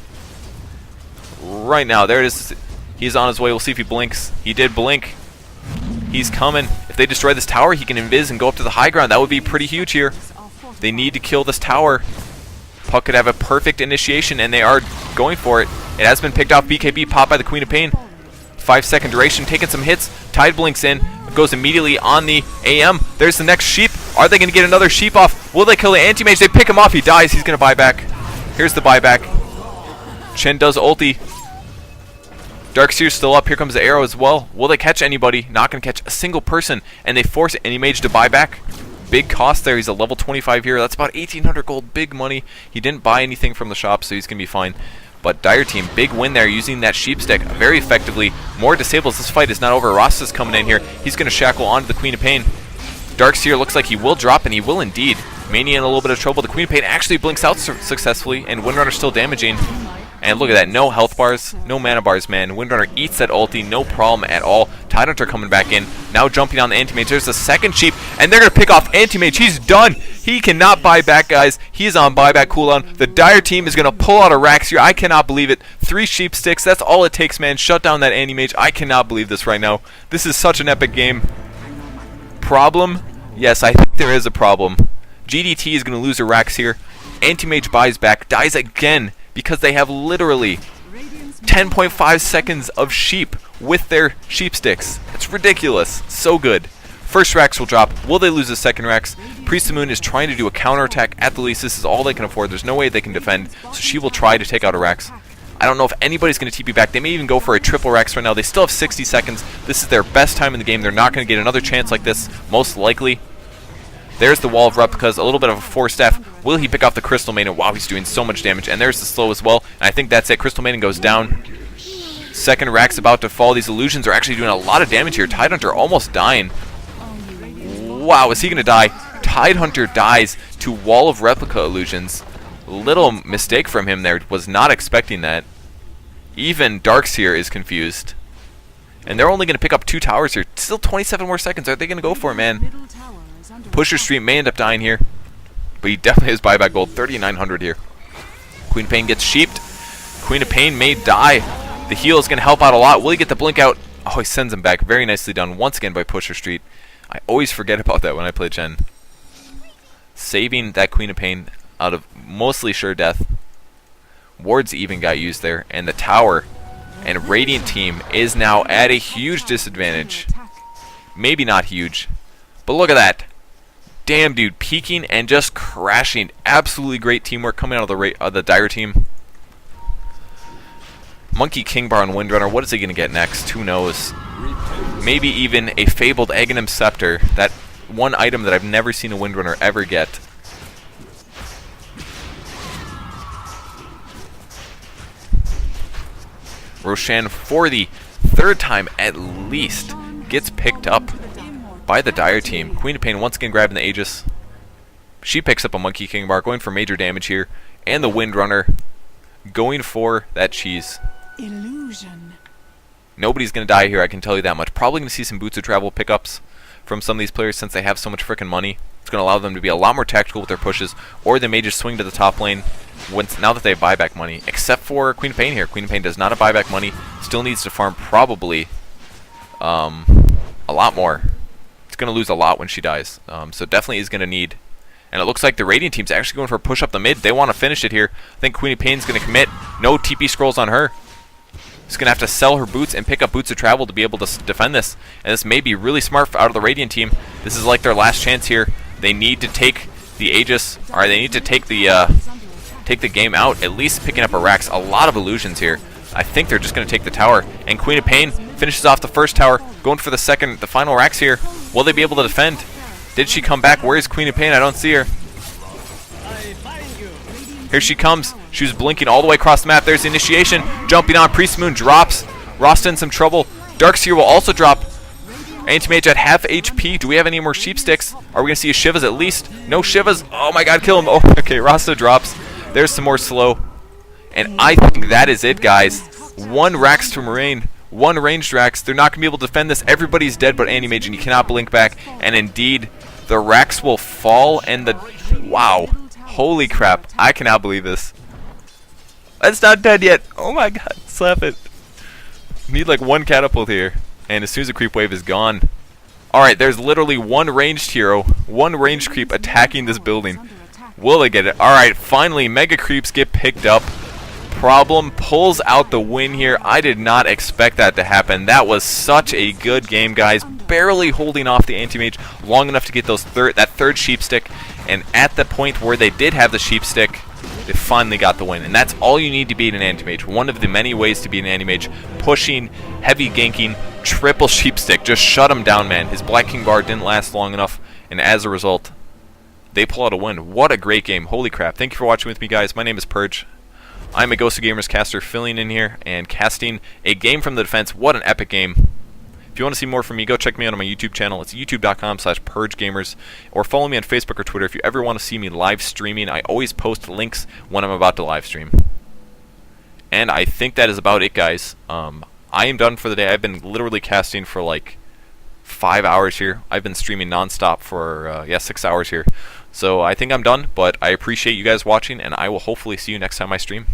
Right now, there it is. He's on his way. We'll see if he blinks. He did blink. He's coming. If they destroy this tower, he can invis and go up to the high ground. That would be pretty huge here. They need to kill this tower. Puck could have a perfect initiation, and they are going for it. It has been picked off. BKB popped by the Queen of Pain. 5-second duration, taking some hits. Tide blinks in. Goes immediately on the AM. There's the next sheep. Are they going to get another sheep off? Will they kill the Anti-Mage? They pick him off. He dies. He's going to buy back. Here's the buyback. Chen does ulti. Darkseer's still up. Here comes the arrow as well. Will they catch anybody? Not going to catch a single person. And they force Anti-Mage to buy back. Big cost there. He's a level 25 here. That's about 1,800 gold. Big money. He didn't buy anything from the shop, so he's going to be fine. But Dire Team, big win there using that sheep stick very effectively. More disables. This fight is not over. Rasta's coming in here. He's going to shackle onto the Queen of Pain. Darkseer looks like he will drop, and he will indeed. Mania in a little bit of trouble. The Queen of Pain actually blinks out successfully, and Windrunner still damaging. And look at that. No health bars, no mana bars, man. Windrunner eats that ulti. No problem at all. Tidehunter coming back in. Now jumping on the Anti-Mage. There's the second sheep, and they're going to pick off Anti-Mage. He's done. He cannot buy back, guys. He's on buyback cooldown. The Dire Team is going to pull out a Rax here. I cannot believe it. 3 sheep sticks. That's all it takes, man. Shut down that Anti-Mage. I cannot believe this right now. This is such an epic game. Problem? Yes, I think there is a problem. GDT is going to lose a Rax here. Anti-Mage buys back. Dies again because they have literally 10.5 seconds of sheep with their sheep sticks. It's ridiculous. So good. First Rax will drop. Will they lose the second Rax? Priest of the Moon is trying to do a counterattack. At the least, this is all they can afford. There's no way they can defend, so she will try to take out a Rax. I don't know if anybody's going to TP back. They may even go for a triple Rax right now. They still have 60 seconds. This is their best time in the game. They're not going to get another chance like this, most likely. There's the Wall of Replicas, a little bit of a Force Staff. Will he pick off the Crystal Maiden? Wow, he's doing so much damage. And there's the slow as well. And I think that's it. Crystal Maiden goes down. Second Rax about to fall. These illusions are actually doing a lot of damage here. Tidehunter almost dying. Wow, is he going to die? Tidehunter dies to Wall of Replica illusions. Little mistake from him there. Was not expecting that. Even Darkseer is confused. And they're only going to pick up 2 towers here. Still 27 more seconds. Are they going to go for it, man? Pusher Stream may end up dying here. But he definitely has buyback gold. 3,900 here. Queen of Pain gets sheeped. Queen of Pain may die. The heal is going to help out a lot. Will he get the blink out? Oh, he sends him back. Very nicely done once again by Pusher Street. I always forget about that when I play Chen. Saving that Queen of Pain out of mostly sure death. Wards even got used there. And the tower and Radiant Team is now at a huge disadvantage. Maybe not huge. But look at that. Damn, dude. Peeking and just crashing. Absolutely great teamwork coming out of the Dire Team. Monkey King Bar and Windrunner. What is he going to get next? Who knows? Maybe even a fabled Aghanim Scepter. That one item that I've never seen a Windrunner ever get. Roshan, for the 3rd time at least, gets picked up by the Dire Team. Queen of Pain once again grabbing the Aegis. She picks up a Monkey King Bar, going for major damage here. And the Windrunner going for that cheese. Illusion. Nobody's going to die here, I can tell you that much. Probably going to see some Boots of Travel pickups from some of these players since they have so much freaking money. It's going to allow them to be a lot more tactical with their pushes, or they may just swing to the top lane now that they have buyback money, except for Queen of Pain here. Queen of Pain does not have buyback money, still needs to farm probably a lot more. It's going to lose a lot when she dies, so definitely is going to need. And it looks like the Radiant team's actually going for a push up the mid. They want to finish it here. I think Queen of Pain's going to commit. No TP scrolls on her. She's going to have to sell her boots and pick up boots of travel to be able to defend this. And this may be really smart out of the Radiant team. This is like their last chance here. They need to take the Aegis, or they need to take the game out, at least picking up a Rax. A lot of illusions here. I think they're just going to take the tower. And Queen of Pain finishes off the first tower, going for the final Rax here. Will they be able to defend? Did she come back? Where is Queen of Pain? I don't see her. Here she comes. She was blinking all the way across the map. There's the initiation. Jumping on. Priest Moon drops. Rasta in some trouble. Darkseer will also drop. Anti-Mage at half HP. Do we have any more sheep sticks? Are we going to see a Shivas at least? No Shivas. Oh my god, kill him. Oh, okay, Rasta drops. There's some more slow. And I think that is it, guys. One Rax to Moraine. One ranged Rax. They're not going to be able to defend this. Everybody's dead but Anti-Mage, and you cannot blink back. And indeed, the Rax will fall, and the... Wow. Holy crap. I cannot believe this. It's not dead yet. Oh my god. Slap it. Need like one catapult here. And as soon as the creep wave is gone. Alright, there's literally one ranged hero. One ranged creep attacking this building. Will they get it? Alright, finally, mega creeps get picked up. Problem pulls out the win here. I did not expect that to happen. That was such a good game, guys. Barely holding off the Anti-Mage long enough to get that third sheep stick. And at the point where they did have the sheep stick, they finally got the win. And that's all you need to beat an Anti-Mage. One of the many ways to beat an Anti-Mage. Pushing, heavy ganking, triple sheep stick. Just shut him down, man. His Black King bar didn't last long enough. And as a result, they pull out a win. What a great game. Holy crap. Thank you for watching with me, guys. My name is Purge. I'm a Ghost of Gamers caster filling in here and casting a game from the defense. What an epic game. If you want to see more from me, go check me out on my YouTube channel. It's youtube.com/PurgeGamers. Or follow me on Facebook or Twitter if you ever want to see me live streaming. I always post links when I'm about to live stream. And I think that is about it, guys. I am done for the day. I've been literally casting for like 5 hours here. I've been streaming nonstop for 6 hours here. So I think I'm done, but I appreciate you guys watching, and I will hopefully see you next time I stream.